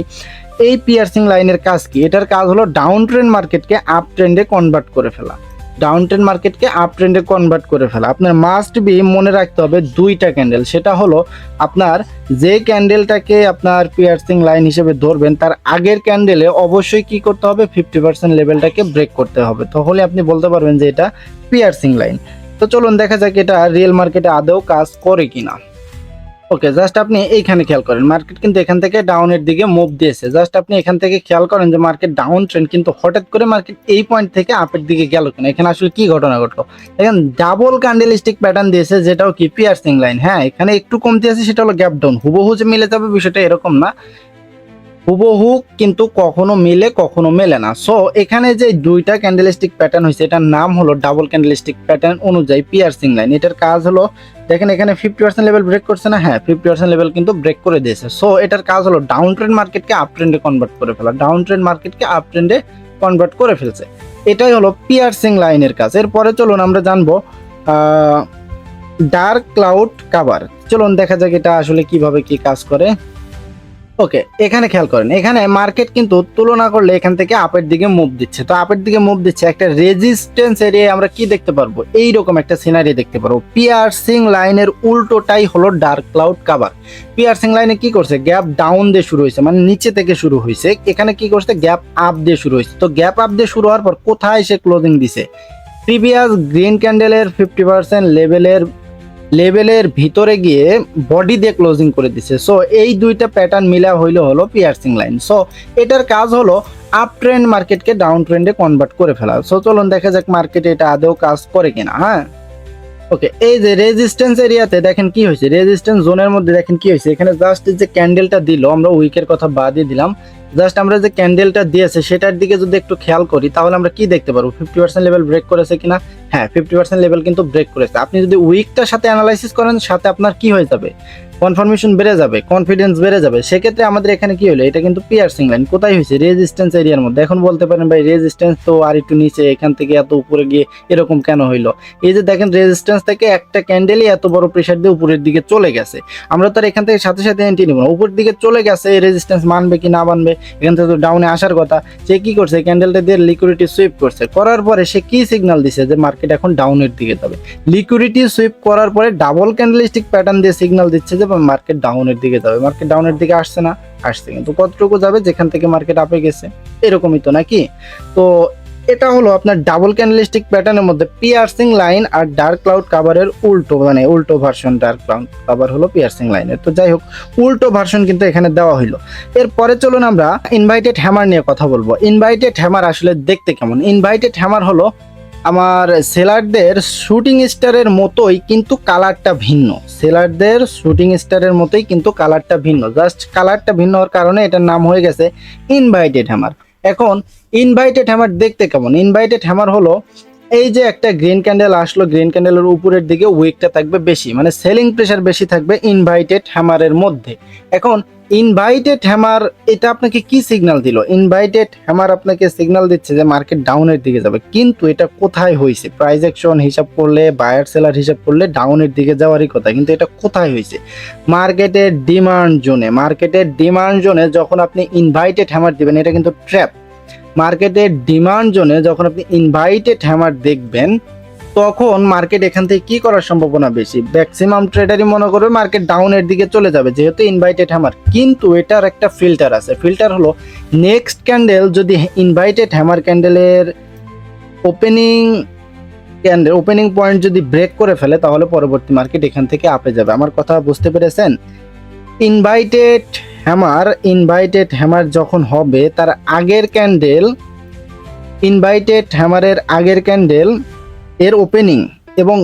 এই পিয়ার্সিং লাইনের কাজ কি, এটার কাজ হলো ডাউন ট্রেন্ড মার্কেটকে আপ ট্রেন্ডে কনভার্ট করে ফেলা, ডাউন ট্রেন্ড মার্কেটকে আপ ট্রেন্ডে কনভার্ট করে ফেলা। আপনার মাস্ট বি মনে রাখতে হবে দুইটা ক্যান্ডেল, সেটা হলো আপনার যে ক্যান্ডেলটাকে আপনার পিয়ার্সিং লাইন হিসেবে ধরবেন তার আগের ক্যান্ডেলে অবশ্যই কি করতে হবে, 50% লেভেলটাকে ব্রেক করতে হবে, তাহলে আপনি বলতে পারবেন যে এটা পিয়ার্সিং লাইন। তো চলুন দেখা যাক এটা রিয়েল মার্কেটে আদৌ কাজ করে কিনা। ওকে, জাস্ট আপনি এইখানে খেয়াল করেন, মার্কেট কিন্তু এখান থেকে ডাউনের দিকে মুভ দিয়েছে। জাস্ট আপনি এখান থেকে খেয়াল করেন যে মার্কেট ডাউন ট্রেন্ড, কিন্তু হঠাৎ করে মার্কেট এই পয়েন্ট থেকে আপের দিকে গেল কিনা, এখানে আসলে কি ঘটনা ঘটলো। দেখেন ডাবল ক্যান্ডেলস্টিক প্যাটার্ন দিয়েছে, যেটাও কি পিয়ার্সিং লাইন। হ্যাঁ, এখানে একটু কমতি আছে, সেটা হলো গ্যাপ ডাউন। হুবহু যে মিলে যাবে বিষয়টা এরকম না, হুবহু কিন্তু কখনো মিলে কখনো মেলে না। সো এখানে যে দুইটা ক্যান্ডেলস্টিক প্যাটার্ন হয়েছে এটার নাম হলো ডাবল ক্যান্ডেলস্টিক প্যাটার্ন অনুযায়ী পিয়ার্সিং লাইন। এটার কাজ হলো, দেখেন এখানে 50% লেভেল ব্রেক করছে না, হ্যাঁ 50% লেভেল কিন্তু ব্রেক করে দিয়েছে। সো এটার কাজ হলো ডাউন ট্রেন্ড মার্কেটকে আপ ট্রেন্ডে কনভার্ট করে ফেলা, ডাউন ট্রেন্ড মার্কেটকে আপ ট্রেন্ডে কনভার্ট করে ফেলছে। এটাই হলো পিয়ার্সিং লাইনের কাজ। এরপরে চলুন আমরা জানবো ডার্ক ক্লাউড কাভার। চলুন দেখা যাক এটা আসলে কিভাবে কি কাজ করে। ওকে, এখানে খেয়াল করেন, এখানে মার্কেট কিন্তু তুলনা করলে এখান থেকে আপের দিকে মুভ দিচ্ছে। তো আপের দিকে মুভ দিচ্ছে, একটা রেজিস্ট্যান্স এরিয়া আমরা কি দেখতে পারবো, এইরকম একটা সিনারি দেখতে পারবো। পিয়ার্সিং লাইনের উল্টোটাই হলো ডার্ক ক্লাউড কাভার। পিয়ার্সিং লাইনে কি করছে, গ্যাপ ডাউন দিয়ে শুরু হয়েছে, মানে নিচে থেকে শুরু হয়েছে, এখানে কি করছে, গ্যাপ আপ দিয়ে শুরু হয়েছে। তো গ্যাপ আপ দিয়ে শুরু হওয়ার পর কোথায় সে ক্লোজিং দিছে, প্রিভিয়াস গ্রিন ক্যান্ডেলের 50% লেভেলের ভিতরে গিয়ে বডি দিয়ে ক্লোজিং করে দিছে। সো এই দুইটা প্যাটার্ন মিলা হইলে হলো পিয়ার্সিং লাইন। সো এটার কাজ হলো আপ ট্রেন্ড মার্কেটকে ডাউন ট্রেন্ডে কনভার্ট করে ফেলা। সো চলুন দেখা যাক মার্কেটে এটা আদৌ কাজ করে কিনা। হ্যাঁ, ওকে, এই যে রেজিস্ট্যান্স এরিয়াতে দেখেন কি হয়েছে, রেজিস্ট্যান্স জোনের মধ্যে দেখেন কি হয়েছে, এখানে জাস্ট যে ক্যান্ডেলটা দিল, আমরা উইকের কথা বাদই দিলাম, জাস্ট আমরা যে ক্যান্ডেলটা দিয়েছে সেটার দিকে যদি একটু খেয়াল করি তাহলে আমরা কি দেখতে পারবো, 50% লেভেল ব্রেক করেছে কিনা। হ্যাঁ, 50% লেভেল কিন্তু ব্রেক করেছে। আপনি যদি উইকটার সাথে অ্যানালাইসিস করেন, সাথে আপনার কি হয়ে যাবে, কনফার্মেশন বেড়ে যাবে, কনফিডেন্স বেড়ে যাবে। সেক্ষেত্রে আমাদের এখানে কি হলো, এটা কিন্তু পিয়ার্সিং লাইন কোথায় হয়েছে, রেজিস্ট্যান্স এরিয়ার মধ্যে। এখন বলতে পারেন ভাই রেজিস্ট্যান্স তো আর একটু নিচে, এখান থেকে এত উপরে গিয়ে এরকম কেন হইলো। এই যে দেখেন রেজিস্ট্যান্স থেকে একটা ক্যান্ডেলই এত বড় প্রেসার দিয়ে উপরের দিকে চলে গেছে, আমরা তো আর এখান থেকে সাথে সাথে এন্ট্রি নিব না, উপরের দিকে চলে গেছে, রেজিস্ট্যান্স মানবে কি না মানবে এখান থেকে তো ডাউনে আসার কথা। সে কি করছে, ক্যান্ডেলটা দিয়ে লিকুইডিটি সুইপ করছে, করার পরে সে কি সিগন্যাল দিছে যে মার্কেট এখন ডাউনের দিকে যাবে। লিকুইডিটি সুইপ করার পরে ডাবল ক্যান্ডেলস্টিক প্যাটার্ন দিয়ে সিগন্যাল দিচ্ছে যে মার্কেট ডাউনের দিকে যাবে। মার্কেট ডাউনের দিকে আসছে না, আসছে, কিন্তু কতটুকু যাবে যেখান থেকে মার্কেট আপে গেছে, এরকমই তো নাকি। তো এটা হলো আপনার ডাবল ক্যান্ডেলস্টিক প্যাটার্নের মধ্যে পিয়ার্সিং লাইন আর ডার্ক ক্লাউড কাভারের উল্টো, মানে উল্টো ভার্সন। ডার্ক ক্লাউড কাভার হলো পিয়ার্সিং লাইনের। তো যাই হোক, উল্টো ভার্সন কিন্তু এখানে দেওয়া হইলো। এরপরে চলুন আমরা ইনভাইটেড হ্যামার নিয়ে কথা বলবো। ইনভাইটেড হ্যামার আসলে দেখতে কেমন? ইনভাইটেড হ্যামার হলো আমার সেলারদের শুটিং স্টারের মতোই, কিন্তু কালারটা ভিন্ন। সেলারদের শুটিং স্টারের মতোই, কিন্তু কালারটা ভিন্ন। জাস্ট কালারটা ভিন্ন হওয়ার কারণে এটার নাম হয়ে গেছে ইনভাইটেড হ্যামার। এখন ইনভাইটেড হ্যামার দেখতে কেমন? ইনভাইটেড হ্যামার হলো এই যে একটা গ্রিন ক্যান্ডেল আসলো, গ্রিন ক্যান্ডেলের উপরের দিকে উইকটা থাকবে বেশি, মানে সেলিং প্রেসার বেশি থাকবে ইনভাইটেড হ্যামারের মধ্যে। এখন ইনভাইটেড হ্যামার এটা আপনাকে কি সিগন্যাল দিল? ইনভাইটেড হ্যামার আপনাকে সিগন্যাল দিচ্ছে যে মার্কেট ডাউনের দিকে যাবে, কিন্তু এটা কোথায় হয়েছে? প্রাইস অ্যাকশন হিসাব করলে, বায়ার সেলার হিসাব করলে ডাউনের দিকে যাওয়ারই কথা, কিন্তু এটা কোথায় হয়েছে? মার্কেটের ডিমান্ড জোনে। মার্কেটের ডিমান্ড জোনে যখন আপনি ইনভাইটেড হ্যামার দিবেন, এটা কিন্তু ট্র্যাপ। মার্কেটের ডিমান্ড জোনে যখন আপনি ইনভাইটেড হ্যামার দেখবেন, তখন মার্কেট এখান থেকে কি করার সম্ভাবনা বেশি? ম্যাক্সিমাম ট্রেডারই মনে করবে মার্কেট ডাউনের দিকে চলে যাবে, যেহেতু ইনভাইটেড হ্যামার। কিন্তু এটার একটা ফিল্টার আছে। ফিল্টার হলো নেক্সট ক্যান্ডেল যদি ইনভাইটেড হ্যামার ক্যান্ডেলের ওপেনিং পয়েন্ট যদি ব্রেক করে ফেলে, তাহলে পরবর্তী মার্কেট এখান থেকে আপে যাবে। আমার কথা বুঝতে পেরেছেন? ইনভাইটেড হ্যামার যখন হবে, তার আগের ক্যান্ডেল, ইনভাইটেড হ্যামারের আগের ক্যান্ডেল এর ওপেনিং এবং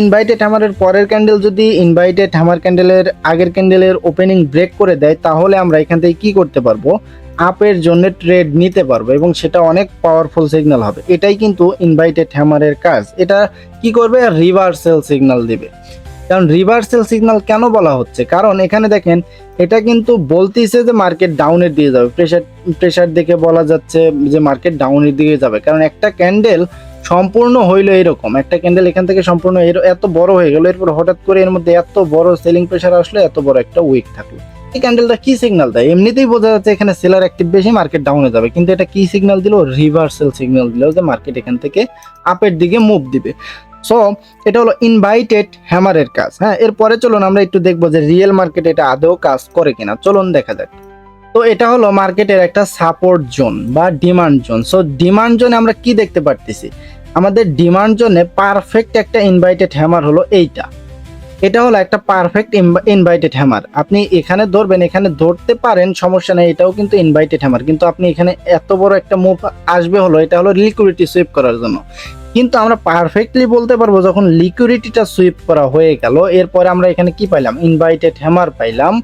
ইনভাইটেড হ্যামারের পরের ক্যান্ডেল যদি ইনভাইটেড হ্যামার ক্যান্ডেলের আগের ক্যান্ডেলের ওপেনিং ব্রেক করে দেয়, তাহলে আমরা এখান থেকে কি করতে পারবো? আপের জন্য ট্রেড নিতে পারবো, এবং সেটা অনেক পাওয়ারফুল সিগন্যাল হবে। এটাই কিন্তু ইনভাইটেড হ্যামারের কাজ। এটা কি করবে? রিভার্সাল সিগন্যাল দিবে। কারণ রিভার্সাল সিগন্যাল কেন বলা হচ্ছে? কারণ এখানে দেখেন, এটা কিন্তু বলতেছে যে মার্কেট ডাউনের দিকে যাবে। প্রেসার দেখে বলা যাচ্ছে যে মার্কেট ডাউনের দিকে যাবে, কারণ একটা ক্যান্ডেল সম্পূর্ণ হইলো এরকম, একটা ক্যান্ডেল এখান থেকে সম্পূর্ণ এত বড় হয়ে গেল, এরপর হঠাৎ করে এর মধ্যে এত বড় সেলিং প্রেসার আসলো, এত বড় একটা উইক থাকলো। এই ক্যান্ডেলটা কি সিগন্যাল দেয়? এমনিতেই বোঝা যাচ্ছে এখানে সেলার অ্যাক্টিভ বেশি, মার্কেট ডাউনে যাবে, কিন্তু এটা কি সিগন্যাল দিল? রিভার্সাল সিগন্যাল দিল যে মার্কেট এখান থেকে আপের দিকে মুভ দিবে। সো এটা হলো ইনভাইটেড হ্যামারের কাজ। হ্যাঁ, এরপরে চলুন আমরা একটু দেখবো যে রিয়েল মার্কেট এটা আদৌ কাজ করে কিনা। চলুন দেখা যাক। তো এটা হলো মার্কেটের একটা সাপোর্ট জোন বা ডিমান্ড জোন। সো ডিমান্ড জোনে আমরা কি দেখতে পারতেছি? আমাদের ডিমান্ড জোনে পারফেক্ট একটা ইনভাইটেড হ্যামার হলো এইটা। এটা হলো একটা পারফেক্ট ইনভাইটেড হ্যামার। আপনি এখানে ধরবেন, এখানে ধরতে পারেন, সমস্যা নেই, এটাও কিন্তু ইনভাইটেড হ্যামার। কিন্তু আপনি এখানে এত বড় একটা মুভ আসবে হলো, এটা হলো লিকুইডিটি সুইপ করার জন্য। কিন্তু আমরা পারফেক্টলি বলতে পারবো যখন লিকুইডিটিটা সুইপ করা হয়ে গেল, এরপরে আমরা এখানে কি পাইলাম? ইনভাইটেড হ্যামার পাইলাম।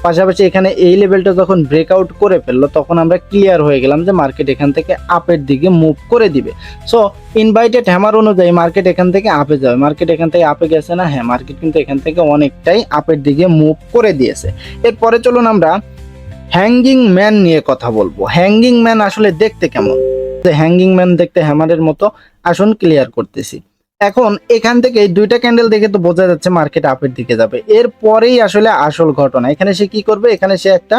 পাশাপাশি এখানে এই লেভেলটা যখন ব্রেকআউট করে ফেললো, তখন আমরা ক্লিয়ার হয়ে গেলাম যে মার্কেট এখান থেকে আপের দিকে মুভ করে দিবে। সো ইনভাইটেড হ্যামার অনুযায়ী মার্কেট এখান থেকে আপে যাবে। মার্কেট এখান থেকে আপে গেছে না? হ্যাঁ, মার্কেট কিন্তু এখান থেকে অনেকটাই আপের দিকে মুভ করে দিয়েছে। এরপরে চলুন আমরা হ্যাঙ্গিং ম্যান নিয়ে কথা বলবো। হ্যাঙ্গিং ম্যান আসলে দেখতে কেমন? হ্যাঙ্গিং ম্যান দেখতে হ্যামারের মতো। আসুন ক্লিয়ার করতেছি। এখন এখান থেকে দুইটা ক্যান্ডেল দেখে তো বোঝা যাচ্ছে মার্কেট আপের দিকে যাবে। এরপরেই আসলে আসল ঘটনা। এখানে সে কি করবে? এখানে সে একটা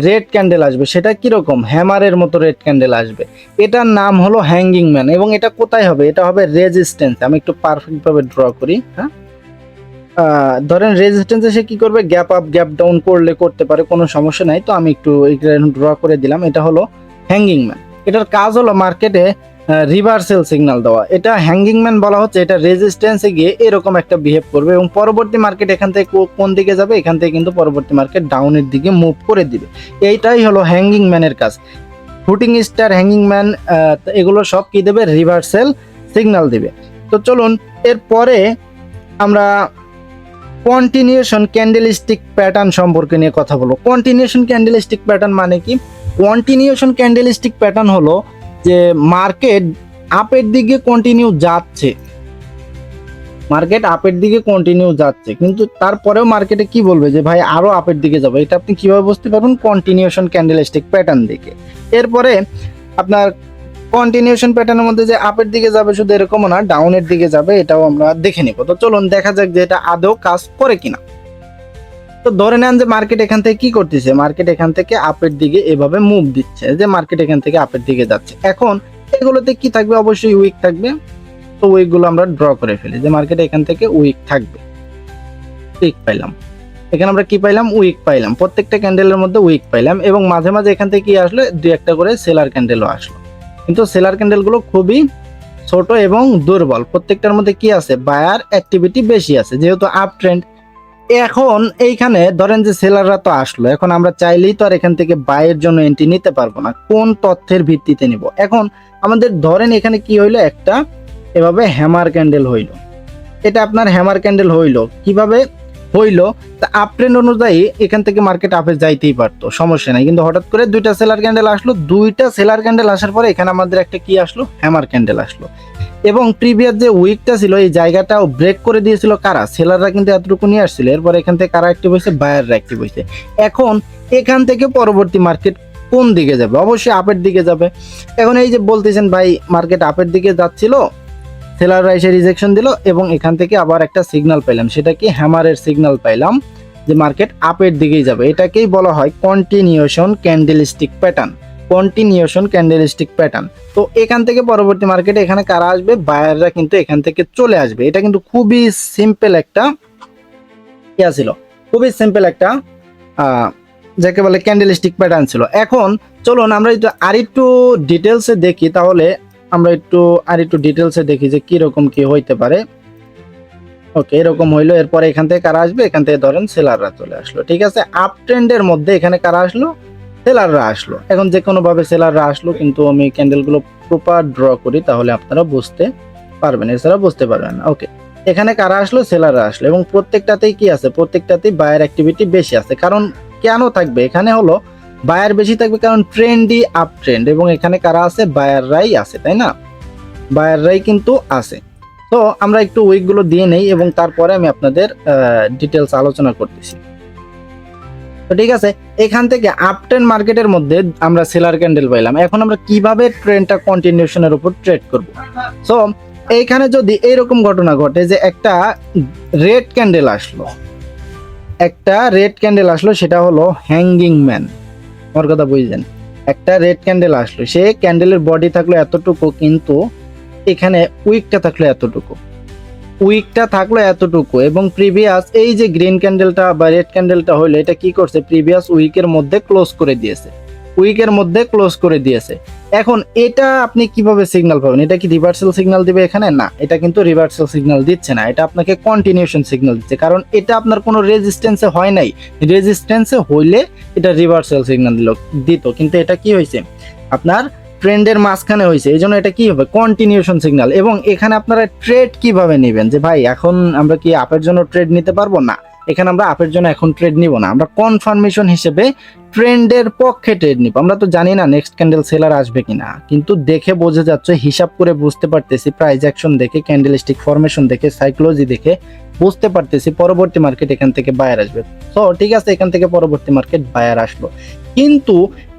রেড ক্যান্ডেল আসবে। সেটা কিরকম? হ্যামারের মতো রেড ক্যান্ডেল আসবে। এটার নাম হলো হ্যাঙ্গিং ম্যান। এবং এটা কোথায় হবে? এটা হবে রেজিস্ট্যান্স। আমি একটু পারফেক্ট ভাবে ড্র করি। হ্যাঁ, ধরেন রেজিস্ট্যান্সে সে কি করবে? গ্যাপ আপ গ্যাপ ডাউন করলে করতে পারে, কোনো সমস্যা নাই। তো আমি একটু ড্র করে দিলাম। এটা হলো হ্যাঙ্গিং ম্যান। এটার কাজ হলো মার্কেটে রিভার্সাল সিগন্যাল দেওয়া। এটা হ্যাঙ্গিং ম্যান বলা হচ্ছে। এটা রেজিস্ট্যান্সে গিয়ে এরকম একটা বিহেভ করবে, এবং পরবর্তী মার্কেট এখান থেকে কোন দিকে যাবে? এখান থেকে কিন্তু পরবর্তী মার্কেট ডাউনের দিকে মুভ করে দিবে। এইটাই হলো হ্যাঙ্গিং ম্যানের কাজ। শুটিং স্টার, হ্যাঙ্গিং ম্যান, এগুলো সব কি দেবে? রিভার্সাল সিগন্যাল দিবে। তো চলুন এরপরে আমরা কন্টিনিউশন ক্যান্ডেলস্টিক প্যাটার্ন সম্পর্কে নিয়ে কথা বলবো। কন্টিনিউশন ক্যান্ডেলস্টিক প্যাটার্ন মানে কি? কন্টিনিউশন ক্যান্ডেলস্টিক প্যাটার্ন হলো যে মার্কেট আপের দিকে কন্টিনিউ যাচ্ছে, মার্কেট আপের দিকে কন্টিনিউ যাচ্ছে, কিন্তু তারপরেও মার্কেটে কি বলবে যে ভাই আরো আপের দিকে যাবে। এটা আপনি কিভাবে বুঝতে পারবেন? কন্টিনিউশন ক্যান্ডেলস্টিক প্যাটার্ন দেখে। এরপরে আপনার কন্টিনিউশন প্যাটার্নের মধ্যে যে আপের দিকে যাবে শুধু এরকমও না, ডাউনের দিকে যাবে, এটাও আমরা দেখে নিব। তো চলুন দেখা যাক যে এটা আদৌ কাজ করে কিনা। তো ধরে নেন যে মার্কেট এখান থেকে কি করতেছে, মার্কেট এখান থেকে আপের দিকে এভাবে মুভ দিচ্ছে, যে মার্কেট এখান থেকে আপের দিকে যাচ্ছে। এখন এগুলোতে কি থাকবে, অবশ্যই উইক থাকবে। তো উইক গুলো আমরা ড্র করে ফেলি, যে মার্কেট এখান থেকে উইক থাকবে। উইক পাইলাম, এখানে আমরা কি পাইলাম, উইক পাইলাম, প্রত্যেকটা ক্যান্ডেলের মধ্যে উইক পাইলাম। এবং মাঝে মাঝে এখান থেকে কি আসলো, দুই একটা করে সেলার ক্যান্ডেলও আসলো, কিন্তু সেলার ক্যান্ডেল গুলো খুবই ছোট এবং দুর্বল। প্রত্যেকটার মধ্যে কি আছে, বায়ার অ্যাক্টিভিটি বেশি আছে, যেহেতু আপ ট্রেন্ড। এখন এইখানে ধরেন যে সেলাররা তো আসলো, এখন আমরা চাইলেই তো আর এখান থেকে বাইয়ের জন্য এন্ট্রি নিতে পারবো না, কোন তথ্যের ভিত্তিতে নিব। এখন আমাদের ধরেন এখানে কি হইলো, একটা এভাবে হ্যামার ক্যান্ডেল হইলো, এটা আপনার হ্যামার ক্যান্ডেল হইলো, কিভাবে হইলো, তা আপ ট্রেন্ড অনুযায়ী এখান থেকে মার্কেট আপে যাইতেই পারতো, সমস্যা নাই। কিন্তু হঠাৎ করে দুইটা সেলার ক্যান্ডেল আসলো, দুইটা সেলার ক্যান্ডেল আসার পরে এখানে আমাদের একটা কি আসলো, হ্যামার ক্যান্ডেল আসলো। এবং প্রিভিয়াস যে উইকটা ছিল এই জায়গাটাও ব্রেক করে দিয়েছিল কারা, সেলাররা কিন্তু এতটুকু নিয়ে আসছিল। এরপর এখান থেকে কারা অ্যাক্টিভ হয়েছে, বায়াররা অ্যাক্টিভ হয়েছে। এখন এখান থেকে পরবর্তী মার্কেট কোন দিকে যাবে, অবশ্যই আপের দিকে যাবে। এখন এই যে বলতেছেন ভাই মার্কেট আপের দিকে যাচ্ছিল, সেলাররা এসে রিজেকশন দিল এবং এখান থেকে আবার একটা সিগন্যাল পাইলাম, সেটা কি হ্যামারের সিগন্যাল পাইলাম, যে মার্কেট আপের দিকেই যাবে। এটাকেই বলা হয় continuation candlestick pattern, continuation candlestick pattern. তো এখান থেকে পরবর্তী মার্কেটে এখানে কারা আসবে, বায়াররা কিন্তু এখান থেকে চলে আসবে। এটা কিন্তু খুবই সিম্পল একটা ইয়া ছিল, খুবই সিম্পল একটা যাকে বলে ক্যান্ডেলস্টিক প্যাটার্ন ছিল। এখন চলুন আমরা আরেকটু ডিটেলসে দেখি, তাহলে আমরা আরেকটু ডিটেলসে দেখি যে কি রকম কি হইতে পারে। ওকে, এরকম হইলো। এরপরে এখান থেকে কারা আসবে, এখান থেকে ধরেন সেলাররা চলে আসলো, ঠিক আছে। আপ ট্রেন্ডের মধ্যে এখানে কারা আসলো, সেলাররা আসলো। এখন যে কোনো ভাবে সেলাররা আসলো, কিন্তু আমি ক্যান্ডেলগুলো প্রপার ড্র করি, তাহলে আপনারা বুঝতে পারবেন, এছাড়া বুঝতে পারবেন না। ওকে, এখানে কারা আসলো, সেলাররা আসলো, এবং প্রত্যেকটাতেই কি আছে, প্রত্যেকটাতেই বায়ার অ্যাক্টিভিটি বেশি আছে। কারণ কেন থাকবে, এখানে হলো বায়ার বেশি থাকবে, কারণ ট্রেন্ডই আপ ট্রেন্ড, এবং এখানে কারা আছে, বায়াররাই আছে, তাই না, বায়াররাই কিন্তু আছে। তো আমরা একটু উইক গুলো দিয়ে নেই এবং তারপরে আমি আপনাদের ডিটেলস আলোচনা করতেছি। তো ঠিক আছে, এখান থেকে আপ ট্রেন্ড মার্কেটের মধ্যে আমরা সেলার ক্যান্ডেল পাইলাম। এখন আমরা কিভাবে ট্রেন্ডটা কন্টিনিউশনের উপর ট্রেড করব। সো এইখানে যদি এইরকম ঘটনা ঘটে যে একটা রেড ক্যান্ডেল আসলো, একটা রেড ক্যান্ডেল আসলো, সেটা হলো হ্যাঙ্গিং ম্যান, আমার কথা বুঝছেন। একটা রেড ক্যান্ডেল আসলো, সে ক্যান্ডেলের বডি থাকলো এতটুকু, কিন্তু এখানে উইকটা থাকলো এতটুকু, উইকটা থাকলো এতটুকু, এবং প্রিভিয়াস এই যে গ্রিন ক্যান্ডেলটা বা রেড ক্যান্ডেলটা হইলো, এটা কি করছে, প্রিভিয়াস উইকের মধ্যে ক্লোজ করে দিয়েছে, উইকের মধ্যে ক্লোজ করে দিয়েছে। এখন এটা আপনি কিভাবে সিগন্যাল পাবেন, এটা কি রিভার্সাল সিগন্যাল দিবে এখানে, না, এটা কিন্তু রিভার্সাল সিগন্যাল দিচ্ছে না, এটা আপনাকে কন্টিনিউশন সিগন্যাল দিচ্ছে, কারণ এটা আপনার কোনো রেজিস্ট্যান্সে হয় নাই। রেজিস্ট্যান্সে হইলে এটা রিভার্সাল সিগন্যাল দিত, কিন্তু এটা কি হয়েছে, আপনার ট্রেন্ডের মাঝখানে হয়েছে, এই জন্য এটা কি হবে, কন্টিনিউশন সিগন্যাল। এবং এখানে আপনারা ট্রেড কিভাবে নেবেন, যে ভাই এখন আমরা কি আপের জন্য ট্রেড নিতে পারবো, না, এখানে আমরা আপের জন্য এখন ট্রেড নিব না, আমরা কনফার্মেশন হিসেবে ট্রেন্ডের পক্ষে ট্রেড নিব। আমরা তো জানি না নেক্সট ক্যান্ডেল সেলার আসবে কিনা, কিন্তু দেখে বোঝা যাচ্ছে, হিসাব করে বুঝতে পারতেছি, প্রাইস অ্যাকশন দেখে, ক্যান্ডেলস্টিক ফরমেশন দেখে, সাইকোলজি দেখে বুঝতে পারতেছি পরবর্তী মার্কেট এখান থেকে বায়ার আসবে। তো ঠিক আছে, এখান থেকে পরবর্তী মার্কেট বায়ার আসলো, কিন্তু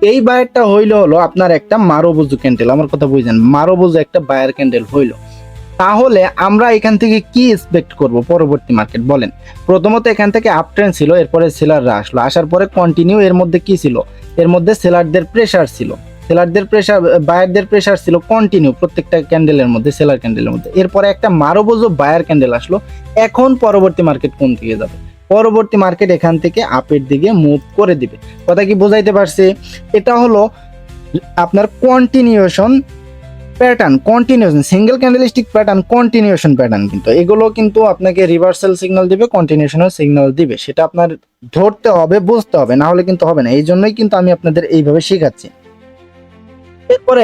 এই বায়ারটা হইলো হলো আপনার একটা মারোবুজু ক্যান্ডেল, আমার কথা বুঝছেন, মারোবুজু একটা বায়ার ক্যান্ডেল হইলো। তাহলে আমরা এখান থেকে কি এক্সপেক্ট করব পরবর্তী মার্কেট, বলেন। প্রথমত এখান থেকে আপ ট্রেন্ড ছিল, এরপরে সেলাররা আসলো, আসার পরে কন্টিনিউ, এর মধ্যে কি ছিল, এর মধ্যে সেলারদের প্রেসার ছিল, সেলারদের প্রেসার, বায়ারদের প্রেসার ছিল কন্টিনিউ প্রত্যেকটা ক্যান্ডেলের মধ্যে, সেলার ক্যান্ডেলের মধ্যে। এরপরে একটা মারোবুজু বায়ার ক্যান্ডেল আসলো। এখন পরবর্তী মার্কেট কোন দিকে যাবে, পরবর্তী মার্কেট এখান থেকে আপের দিকে মুভ করে দিবে। কথা কি বোঝাইতে পারছে, এটা হলো আপনার continuation pattern, continuation single candlestick pattern, continuation pattern. কিন্তু এগুলো কিন্তু আপনাকে রিভার্সাল সিগন্যাল দিবে, কন্টিনিউশনের সিগন্যাল দিবে, সেটা আপনার ধরতে হবে, বুঝতে হবে, না হলে কিন্তু হবে না। এই জন্যই কিন্তু আমি আপনাদের এইভাবে শেখাচ্ছি। এরপরে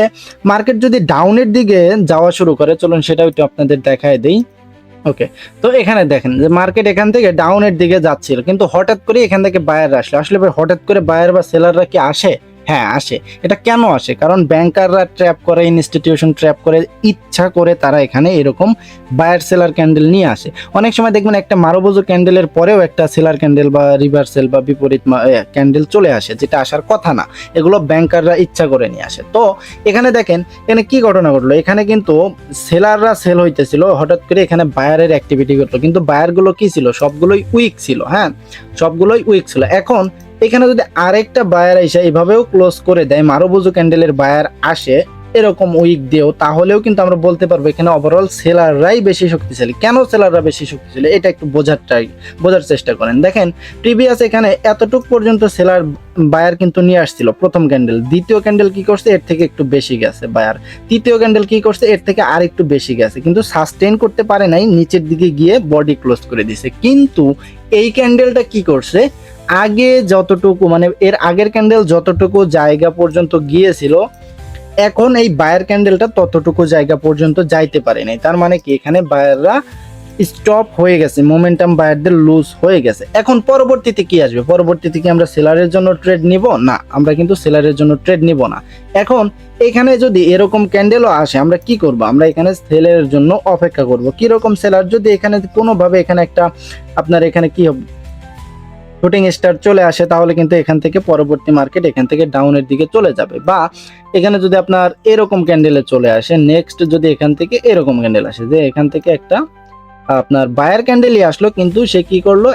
মার্কেট যদি ডাউনের দিকে যাওয়া শুরু করে, চলুন সেটাও একটু আপনাদের দেখায় দেই। ওকে, তো এখানে দেখেন যে মার্কেট এখান থেকে ডাউনের দিকে যাচ্ছিল, কিন্তু হঠাৎ করে এখান থেকে বায়ার আসলে, আসলে হঠাৎ করে বায়ার বা সেলাররা কি আসে, হ্যাঁ আসে। এটা কেন আসে? কারণ ব্যাংকাররা ট্র্যাপ করে, ইনস্টিটিউশন ট্র্যাপ করে, ইচ্ছা করে তারা এখানে এরকম বায়ার সেলার ক্যান্ডেল নিয়ে আসে। অনেক সময় দেখবেন একটা মারুবোজো ক্যান্ডেলের পরেও একটা সেলার ক্যান্ডেল বা রিভার্সাল বা বিপরীত ক্যান্ডেল চলে আসে, যেটা আসার কথা না। এগুলো ব্যাংকাররা ইচ্ছা করে নিয়ে আসে। তো এখানে দেখেন এখানে কি ঘটনা ঘটলো, এখানে কিন্তু সেলাররা সেল হইতেছিল, হঠাৎ করে এখানে বায়ারের অ্যাক্টিভিটি ঘটলো, কিন্তু বায়ারগুলো কি ছিল, সবগুলোই উইক ছিল। হ্যাঁ, সবগুলোই উইক ছিল। এখন এখানে যদি আরেকটা বায়ার এসে এভাবেও ক্লোজ করে দেয়, মারুবোজো ক্যান্ডেলের বায়ার আসে এরকম উইক দিয়েও, তাহলেও কিন্তু আমরা বলতে পারবো এখানে ওভারঅল সেলাররাই বেশি শক্তিশালী। কেন সেলাররা বেশি শক্তিশালী এটা একটু বোঝার চেষ্টা করেন। দেখেন প্রিভিয়াস এখানে এতটুক পর্যন্ত সেলার বায়ার কিন্তু নিয়ে আসছিল প্রথম ক্যান্ডেল, দ্বিতীয় ক্যান্ডেল কি করছে এর থেকে একটু বেশি গেছে বায়ার, তৃতীয় ক্যান্ডেল কি করছে এর থেকে আর একটু বেশি গেছে, কিন্তু সাস্টেইন করতে পারে নাই, নিচের দিকে গিয়ে বডি ক্লোজ করে দিছে। কিন্তু এই ক্যান্ডেলটা কি করছে, আগে যতটুকু মানে এর আগের ক্যান্ডেল যতটুকু জায়গা পর্যন্ত গিয়েছিল, এখন এই বায়ার ক্যান্ডেলটা ততটুকু জায়গা পর্যন্ত যাইতে পারে নাই। তার মানে কি এখানে বায়াররা স্টপ হয়ে গেছে, মোমেন্টাম বায়ারদের লুজ হয়ে গেছে। এখন পরবর্তীতে কি আসবে, পরবর্তীতে কি আমরা সেলারের জন্য ট্রেড নিব? না, আমরা কিন্তু সেলারের জন্য ট্রেড নিব না। এখন এখানে যদি এরকম ক্যান্ডেলও আসে আমরা কি করব, আমরা এখানে সেলের জন্য অপেক্ষা করব। কি রকম সেলার, যদি এখানে কোনোভাবে এখানে একটা আপনার এখানে কি হবে শুটিং স্টার চলে আসে, তাহলে কিন্তু এখান থেকে পরবর্তী মার্কেট এখান থেকে ডাউনের দিকে চলে যাবে। বা এখানে যদি আপনার এরকম ক্যান্ডেলে চলে আসে, নেক্সট যদি এখান থেকে এরকম ক্যান্ডেল আসে, যে এখান থেকে একটা আপনার বায়ার ক্যান্ডেলই আসলো, কিন্তু সে কি করলো,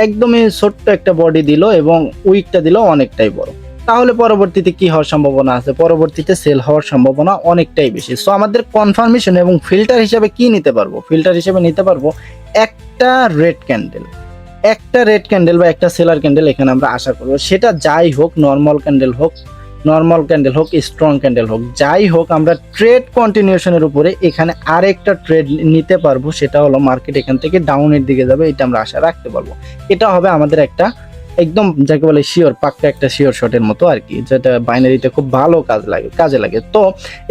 একদমই ছোট্ট একটা বডি দিল এবং উইকটা দিল অনেকটাই বড়, তাহলে পরবর্তীতে কি হওয়ার সম্ভাবনা আছে, পরবর্তীতে সেল হওয়ার সম্ভাবনা অনেকটাই বেশি। সো আমাদের কনফার্মেশন এবং ফিল্টার হিসেবে কি নিতে পারবো, ফিল্টার হিসেবে নিতে পারবো একটা রেড ক্যান্ডেল, একটা রেড ক্যান্ডেল বা একটা সেলার ক্যান্ডেল এখানে আমরা আশা করবো। সেটা যাই হোক, নর্মাল ক্যান্ডেল হোক, স্ট্রং ক্যান্ডেল হোক, যাই হোক, আমরা ট্রেড কন্টিনিউশনের উপরে এখানে আরেকটা ট্রেড নিতে পারবো। সেটা হলো মার্কেট এখান থেকে ডাউনের দিকে যাবে, এটা আমরা আশা রাখতে পারবো। এটা হবে আমাদের একটা একদম যাকে বলে শিওর, পাক্কা একটা শিওর শটের মতো আর কি, যেটা বাইনারিতে খুব ভালো কাজে লাগে। তো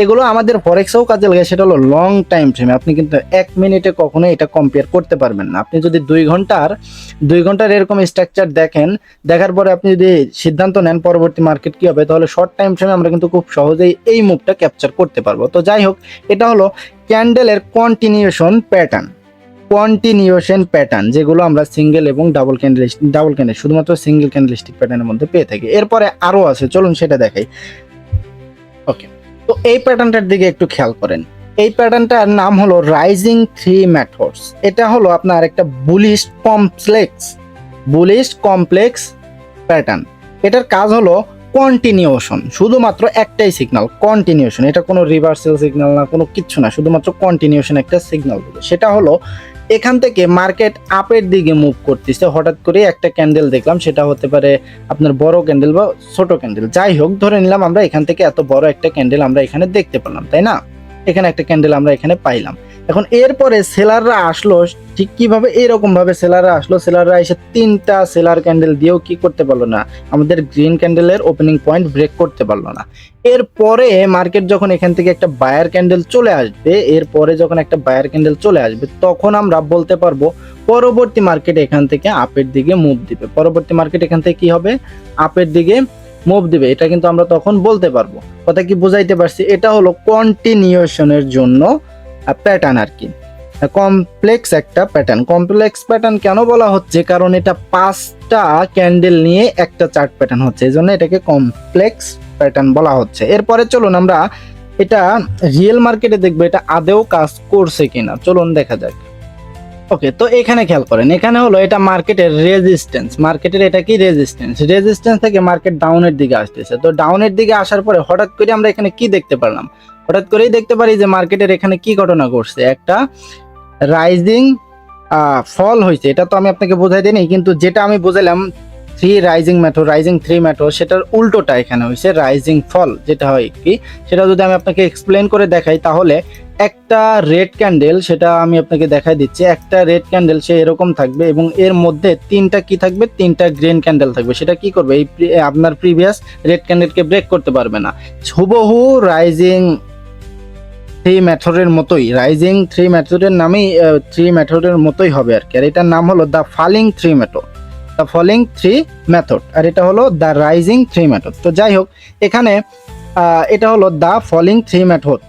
এগুলো আমাদের ফরেক্সেও কাজে লাগে, সেটা হলো লং টাইম ফ্রেমে। আপনি কিন্তু 1 মিনিটে কখনো এটা কম্পেয়ার করতে পারবেন না। আপনি যদি 2 ঘন্টার এরকম স্ট্রাকচার দেখেন, দেখার পরে আপনি যদি সিদ্ধান্ত নেন পরবর্তী মার্কেট কি হবে, তাহলে শর্ট টাইম ফ্রেমে আমরা কিন্তু খুব সহজেই এই মুভটা ক্যাপচার করতে পারবো। তো যাই হোক, এটা হলো ক্যান্ডেলের কন্টিনিউশন প্যাটার্ন, যেগুলো আমরা সিঙ্গেল এবং ডাবল ক্যান্ডেল শুধুমাত্র সিঙ্গেল ক্যান্ডেলস্টিক প্যাটার্নের মধ্যে পেয়ে থাকি। এরপরে আরো আছে, চলুন সেটা দেখাই। ওকে, তো এই প্যাটার্নটার দিকে একটু খেয়াল করেন। এই প্যাটার্নটার নাম হলো রাইজিং থ্রি মেথডস। এটা হলো আপনার একটা বুলিশ কমপ্লেক্স প্যাটার্ন। এটার কাজ হলো কন্টিনিউশন, শুধুমাত্র একটাই সিগন্যাল, কন্টিনিউশন। এটা কোনো রিভার্সাল সিগন্যাল না, কোনো কিচ্ছু না, শুধুমাত্র কন্টিনিউশন একটা সিগন্যাল। সেটা হলো এখান থেকে মার্কেট আপের দিকে মুভ করতেছে, হঠাৎ করে একটা ক্যান্ডেল দেখলাম, সেটা হতে পারে আপনার বড় ক্যান্ডেল বা ছোট ক্যান্ডেল, যাই হোক, ধরে নিলাম আমরা এখান থেকে এত বড় একটা ক্যান্ডেল আমরা এখানে দেখতে পেলাম, তাই না? এখানে একটা ক্যান্ডেল আমরা এখানে পাইলাম। এখন এরপরে সেলাররা আসলো, ঠিক কিভাবে, এরকম ভাবে সেলাররা এসে 3টা সেলার ক্যান্ডেল দিয়েও কি করতে পারলো না, আমাদের গ্রিন ক্যান্ডেলের ওপেনিং পয়েন্ট ব্রেক করতে পারলো না। এরপরে মার্কেট যখন এখান থেকে একটা বায়ার ক্যান্ডেল চলে আসবে, তখন আমরা বলতে পারবো পরবর্তী মার্কেট এখান থেকে আপের দিকে মুভ দিবে, পরবর্তী মার্কেট এখান থেকে কি হবে, আপের দিকে মুভ দিবে। এটা কিন্তু আমরা তখন বলতে পারবো। কথা কি বুঝাইতে পারছি? এটা হলো কন্টিনিউশনের জন্য প্যাটার্ন আর কি, কমপ্লেক্স প্যাটার্ন কেন বলা হচ্ছে, কারণ এটা 5টা ক্যান্ডেল নিয়ে একটা চার্ট প্যাটার্ন হচ্ছে, এই জন্য এটাকে কমপ্লেক্স প্যাটার্ন বলা হচ্ছে। এরপরে চলুন আমরা এটা রিয়েল মার্কেটে দেখবো এটা আদেও কাজ করছে কিনা, চলুন দেখা যাক। ওকে, তো এখানে খেয়াল করেন, এখানে হলো এটা মার্কেটের এটা কি রেজিস্ট্যান্স থেকে মার্কেট ডাউনের দিকে আসতেছে। তো ডাউনের দিকে আসার পরে হঠাৎ করে আমরা এখানে কি দেখতে পারলাম, হঠাৎ করেই দেখতে পারি যে মার্কেটের এখানে কি ঘটনা ঘটছে, একটা রাইজিং ফল হয়েছে। এটা তো আমি আপনাকে বোঝাই দিইনি, কিন্তু যেটা আমি বোঝালাম রাইজিং থ্রি মেথড, সেটার উল্টোটা এখানে হয়েছে রাইজিং ফল, যেটা হয় কি, সেটা যদি আমি আপনাকে এক্সপ্লেন করে দেখাই, তাহলে একটা রেড ক্যান্ডেল, সেটা আমি আপনাকে দেখাই দিচ্ছি, একটা রেড ক্যান্ডেল সে এরকম থাকবে এবং এর মধ্যে 3টা গ্রিন ক্যান্ডেল থাকবে। সেটা কি করবে, এই আপনার প্রিভিয়াস রেড ক্যান্ডেলকে ব্রেক করতে পারবে না। হুবহু রাইজিং থ্রি মেথডের নামেই থ্রি মেথডের মতোই হবে আর কি। আর এটার নাম হলো the falling three method. The falling three method, আর এটা হলো দ্য রাইজিং থ্রি মেথড। তো যাই হোক, এখানে এটা হলো the falling three method,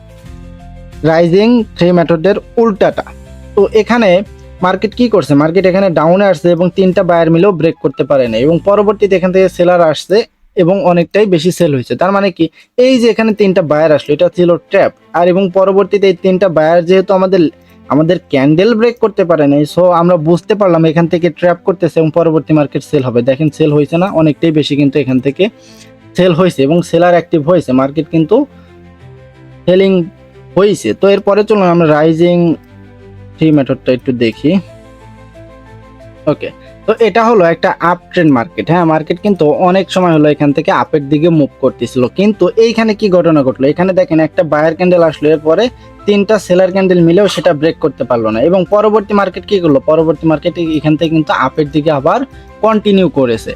rising three মেথডের উল্টাটা। তো এখানে মার্কেট কি করছে, মার্কেট এখানে ডাউনে আসছে এবং 3টা বায়ার মিলেও ব্রেক করতে পারে না, এবং পরবর্তীতে এখান থেকে সেলার আসছে এবং অনেকটাই বেশি সেল হয়েছে। তার মানে কি, এই যে এখানে 3টা বায়ার আসলো, এটা ছিল ট্র্যাপ, আর এবং পরবর্তীতে এই 3টা বায়ার যেহেতু আমাদের ক্যান্ডেল ব্রেক করতে পারে নাই, সো আমরা বুঝতে পারলাম এখান থেকে ট্র্যাপ করতেছে এবং পরবর্তী মার্কেট সেল হবে। দেখেন সেল হয়েছে না, অনেকটাই বেশি কিন্তু এখান থেকে সেল হয়েছে এবং সেলার অ্যাক্টিভ হয়েছে, মার্কেট কিন্তু সেলিং হয়েছে। তো এরপরে চলুন আমরা রাইজিং থ্রি মেথডটা একটু দেখি। ওকে, তো এটা হলো একটা আপ ট্রেন্ড মার্কেট। হ্যাঁ, মার্কেট কিন্তু অনেক সময় হলো এখান থেকে আপের দিকে মুভ করতেছিল, কিন্তু এইখানে কি ঘটনা ঘটলো, এখানে দেখেন একটা বায়ার ক্যান্ডেল আসলো, এরপরে 3টা সেলার ক্যান্ডেল মিলেও সেটা ব্রেক করতে পারলো না, এবং পরবর্তী মার্কেট কি করলো, পরবর্তী মার্কেট এখান থেকে কিন্তু আপের দিকে আবার কন্টিনিউ করেছে,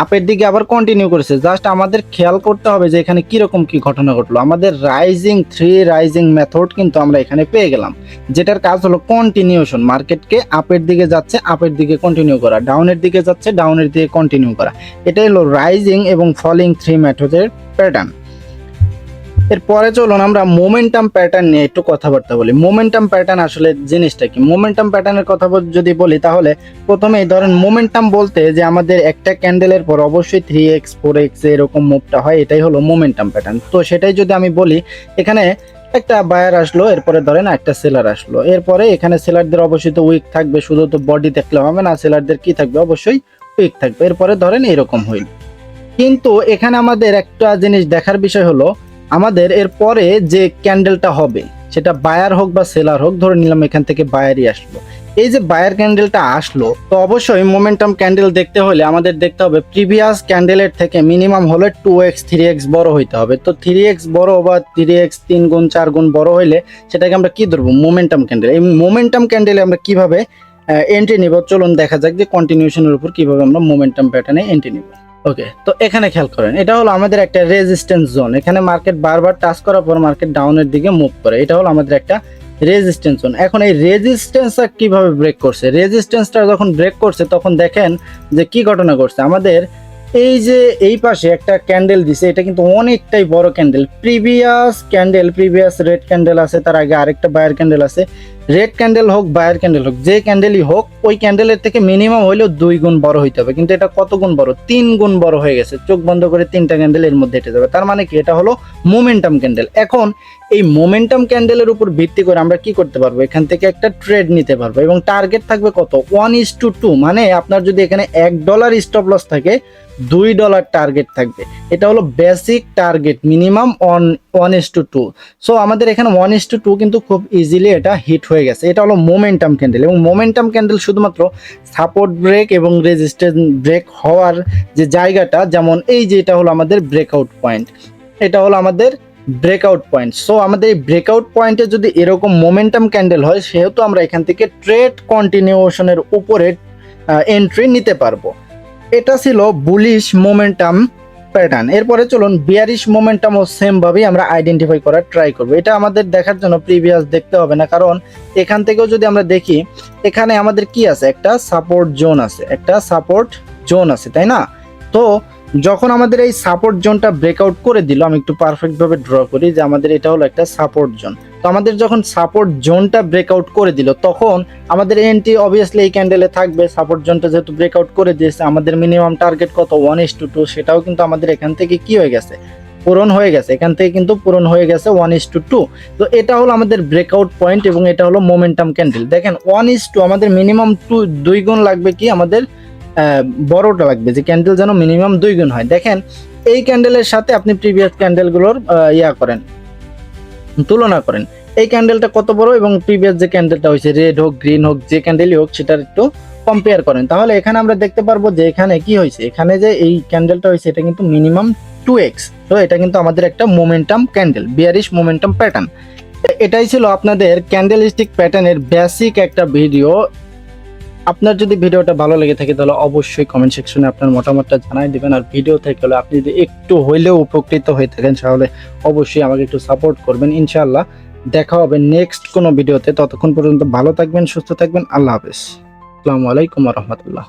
আপের দিকে আবার কন্টিনিউ করেছে। জাস্ট আমাদের খেয়াল করতে হবে যে এখানে কিরকম কি ঘটনা ঘটলো। আমাদের রাইজিং মেথড কিন্তু আমরা এখানে পেয়ে গেলাম, যেটার কাজ হলো কন্টিনিউশন, মার্কেটকে আপের দিকে যাচ্ছে আপের দিকে কন্টিনিউ করা, ডাউনের দিকে যাচ্ছে ডাউনের দিকে কন্টিনিউ করা। এটাই হলো রাইজিং এবং ফলিং থ্রি মেথডের প্যাটার্ন। এরপরে চলুন আমরা মোমেন্টাম প্যাটার্ন নিয়ে একটু কথাবার্তা বলি। মোমেন্টাম প্যাটার্ন আসলে জিনিসটা কি, মোমেন্টাম প্যাটার্নের কথা যদি বলি, তাহলে প্রথমেই ধরেন মোমেন্টাম বলতে যে আমাদের একটা ক্যান্ডেলের পর অবশ্যই 3x 4x এরকম মুভটা হয়, এটাই হলো মোমেন্টাম প্যাটার্ন। তো সেটাই যদি আমি বলি, এখানে একটা বায়ার আসলো, এরপরে ধরেন একটা সেলার আসলো, এরপরে এখানে সেলারদের অবশ্যই তো উইক থাকবে, শুধু তো বডি দেখলে হবে না, সেলারদের কি থাকবে, অবশ্যই উইক থাকবে। এরপরে ধরেন এরকম হইল, কিন্তু এখানে আমাদের একটা জিনিস দেখার বিষয় হলো, আমাদের এর পরে যে ক্যান্ডেলটা হবে সেটা বায়ার হোক বা সেলার হোক, ধরে নিলাম এখান থেকে বায়ারই আসলো, এই যে বায়ার ক্যান্ডেলটা আসলো, তো অবশ্যই মোমেন্টাম ক্যান্ডেল দেখতে হলে আমাদের দেখতে হবে প্রিভিয়াস ক্যান্ডেলের থেকে মিনিমাম হলে 2x 3x বড় হইতে হবে। তো 3x বড় বা 3x 3 গুণ 4 গুণ বড় হইলে সেটাকে আমরা কি ধরবো, মোমেন্টাম ক্যান্ডেল। এই মোমেন্টাম ক্যান্ডেলে আমরা কিভাবে এন্ট্রি নিব, চলুন দেখা যাক যে কন্টিনিউশনের উপর কিভাবে আমরা মোমেন্টাম প্যাটার্নে এন্ট্রি নিব। ওকে, তো এখানে খেয়াল করেন, এটা হলো আমাদের একটা রেজিস্ট্যান্স জোন, এখানে মার্কেট বারবার টাচ করার পর মার্কেট ডাউনের দিকে মুভ করে, এটা হলো আমাদের একটা রেজিস্ট্যান্স জোন। এখন এই রেজিস্ট্যান্সটা কিভাবে ব্রেক করছে, রেজিস্ট্যান্সটা যখন ব্রেক করছে তখন দেখেন যে কি ঘটনা ঘটছে, আমাদের এই যে এই পাশে একটা ক্যান্ডেল দিছে, এটা কিন্তু অনেকটাই বড় ক্যান্ডেল, প্রিভিয়াস রেড ক্যান্ডেল আছে, তার আগে আরেকটা বায়ার ক্যান্ডেল আছে, রেড ক্যান্ডেল হোক বায়ার ক্যান্ডেল হোক, যে ক্যান্ডেলই হোক, ওই ক্যান্ডেলের থেকে মিনিমাম হইলেও 2 গুণ বড় হইতে হবে, কিন্তু এটা কত গুণ বড়, 3 গুণ বড় হয়ে গেছে, চোখ বন্ধ করে 3টা ক্যান্ডেল এর মধ্যে হেঁটে যাবে। তার মানে কি, এটা হলো মোমেন্টাম ক্যান্ডেল। এখন এই মোমেন্টাম ক্যান্ডেলের উপর ভিত্তি করে আমরা কি করতে পারবো, এখান থেকে একটা ট্রেড নিতে পারবো, এবং টার্গেট থাকবে কত, 1:2, মানে আপনার যদি এখানে $1 স্টপ লস থাকে, $2 টার্গেট থাকবে। এটা হলো বেসিক টার্গেট, মিনিমাম 1:2। সো আমাদের এখানে 1:2 কিন্তু খুব ইজিলি এটা হিট হয়ে গেছে। এটা হলো মোমেন্টাম ক্যান্ডেল, এবং মোমেন্টাম ক্যান্ডেল শুধুমাত্র সাপোর্ট ব্রেক এবং রেজিস্ট্যান্স ব্রেক হওয়ার যে জায়গাটা, যেমন এই যে এটা হলো আমাদের ব্রেকআউট পয়েন্ট, এটা হলো আমাদের ব্রেকআউট পয়েন্ট। সো আমাদের এই ব্রেকআউট পয়েন্টে যদি এরকম মোমেন্টাম ক্যান্ডেল হয়, সেহেতু আমরা এখান থেকে ট্রেড কন্টিনিউশনের উপরে এন্ট্রি নিতে পারবো। এটা ছিল বুলিশ মোমেন্টাম প্যাটার্ন। এরপরে চলুন বিয়ারিশ মোমেন্টামও সেম ভাবেই আমরা আইডেন্টিফাই করার ট্রাই করবো। এটা আমাদের দেখার জন্য প্রিভিয়াস দেখতে হবে না, কারণ এখান থেকেও যদি আমরা দেখি, এখানে আমাদের কি আছে, একটা সাপোর্ট জোন আছে, তাই না? তো যখন আমাদের এই সাপোর্ট জোনটা ব্রেকআউট করে দিল, আমি একটু পারফেক্ট ভাবে ড্র করি যে আমাদের এটা হলো একটা সাপোর্ট জোন। তো আমাদের যখন সাপোর্ট জোনটা ব্রেকআউট করে দিল, তখন আমাদের এন্ট্রি অবভিয়াসলি এই ক্যান্ডেলে থাকবে। সাপোর্ট জোনটা যেহেতু ব্রেকআউট করে দিয়েছে, আমাদের মিনিমাম টার্গেট কত, 1:2, সেটাও কিন্তু আমাদের এখান থেকে কি হয়ে গেছে, পূরণ হয়ে গেছে, এখান থেকে কিন্তু পূরণ হয়ে গেছে 1:2। তো এটা হলো আমাদের ব্রেকআউট পয়েন্ট, এবং এটা হলো মোমেন্টাম ক্যান্ডেল। দেখেন 1:2, আমাদের মিনিমাম 2 গুণ লাগবে, কি আমাদের বড়টা লাগবে, যে ক্যান্ডেল যেন মিনিমাম 2 গুণ হয়। দেখেন এই ক্যান্ডেলের সাথে আপনি প্রিভিয়াস ক্যান্ডেলগুলোর তুলনা করেন, এই ক্যান্ডেলটা কত বড় এবং প্রিভিয়াস যে ক্যান্ডেলটা হয়েছে, রেড হোক গ্রিন হোক যে ক্যান্ডেলই হোক, সেটার একটু কম্পেয়ার করেন। তাহলে এখানে আমরা দেখতে পারবো যে এখানে কি হয়েছে, এখানে যে এই ক্যান্ডেলটা হয়েছে এটা কিন্তু মিনিমাম 2x। তো এটা কিন্তু আমাদের একটা momentum candle, bearish momentum pattern. এটাই ছিল আপনাদের ক্যান্ডেলস্টিক প্যাটার্নের বেসিক একটা ভিডিও। আপনার যদি ভিডিওটা ভালো লেগে থাকে, তাহলে অবশ্যই কমেন্ট সেকশনে আপনার মতামতটা জানাই দিবেন। আর ভিডিও থেকে হলে আপনি যদি একটু হইলেও উপকৃত হয়ে থাকেন, তাহলে অবশ্যই আমাকে একটু সাপোর্ট করবেন। ইনশাআল্লাহ দেখা হবে নেক্সট কোনো ভিডিওতে। ততক্ষণ পর্যন্ত ভালো থাকবেন, সুস্থ থাকবেন। আল্লাহ হাফেজ। আসসালামু আলাইকুম ওয়া রাহমাতুল্লাহ।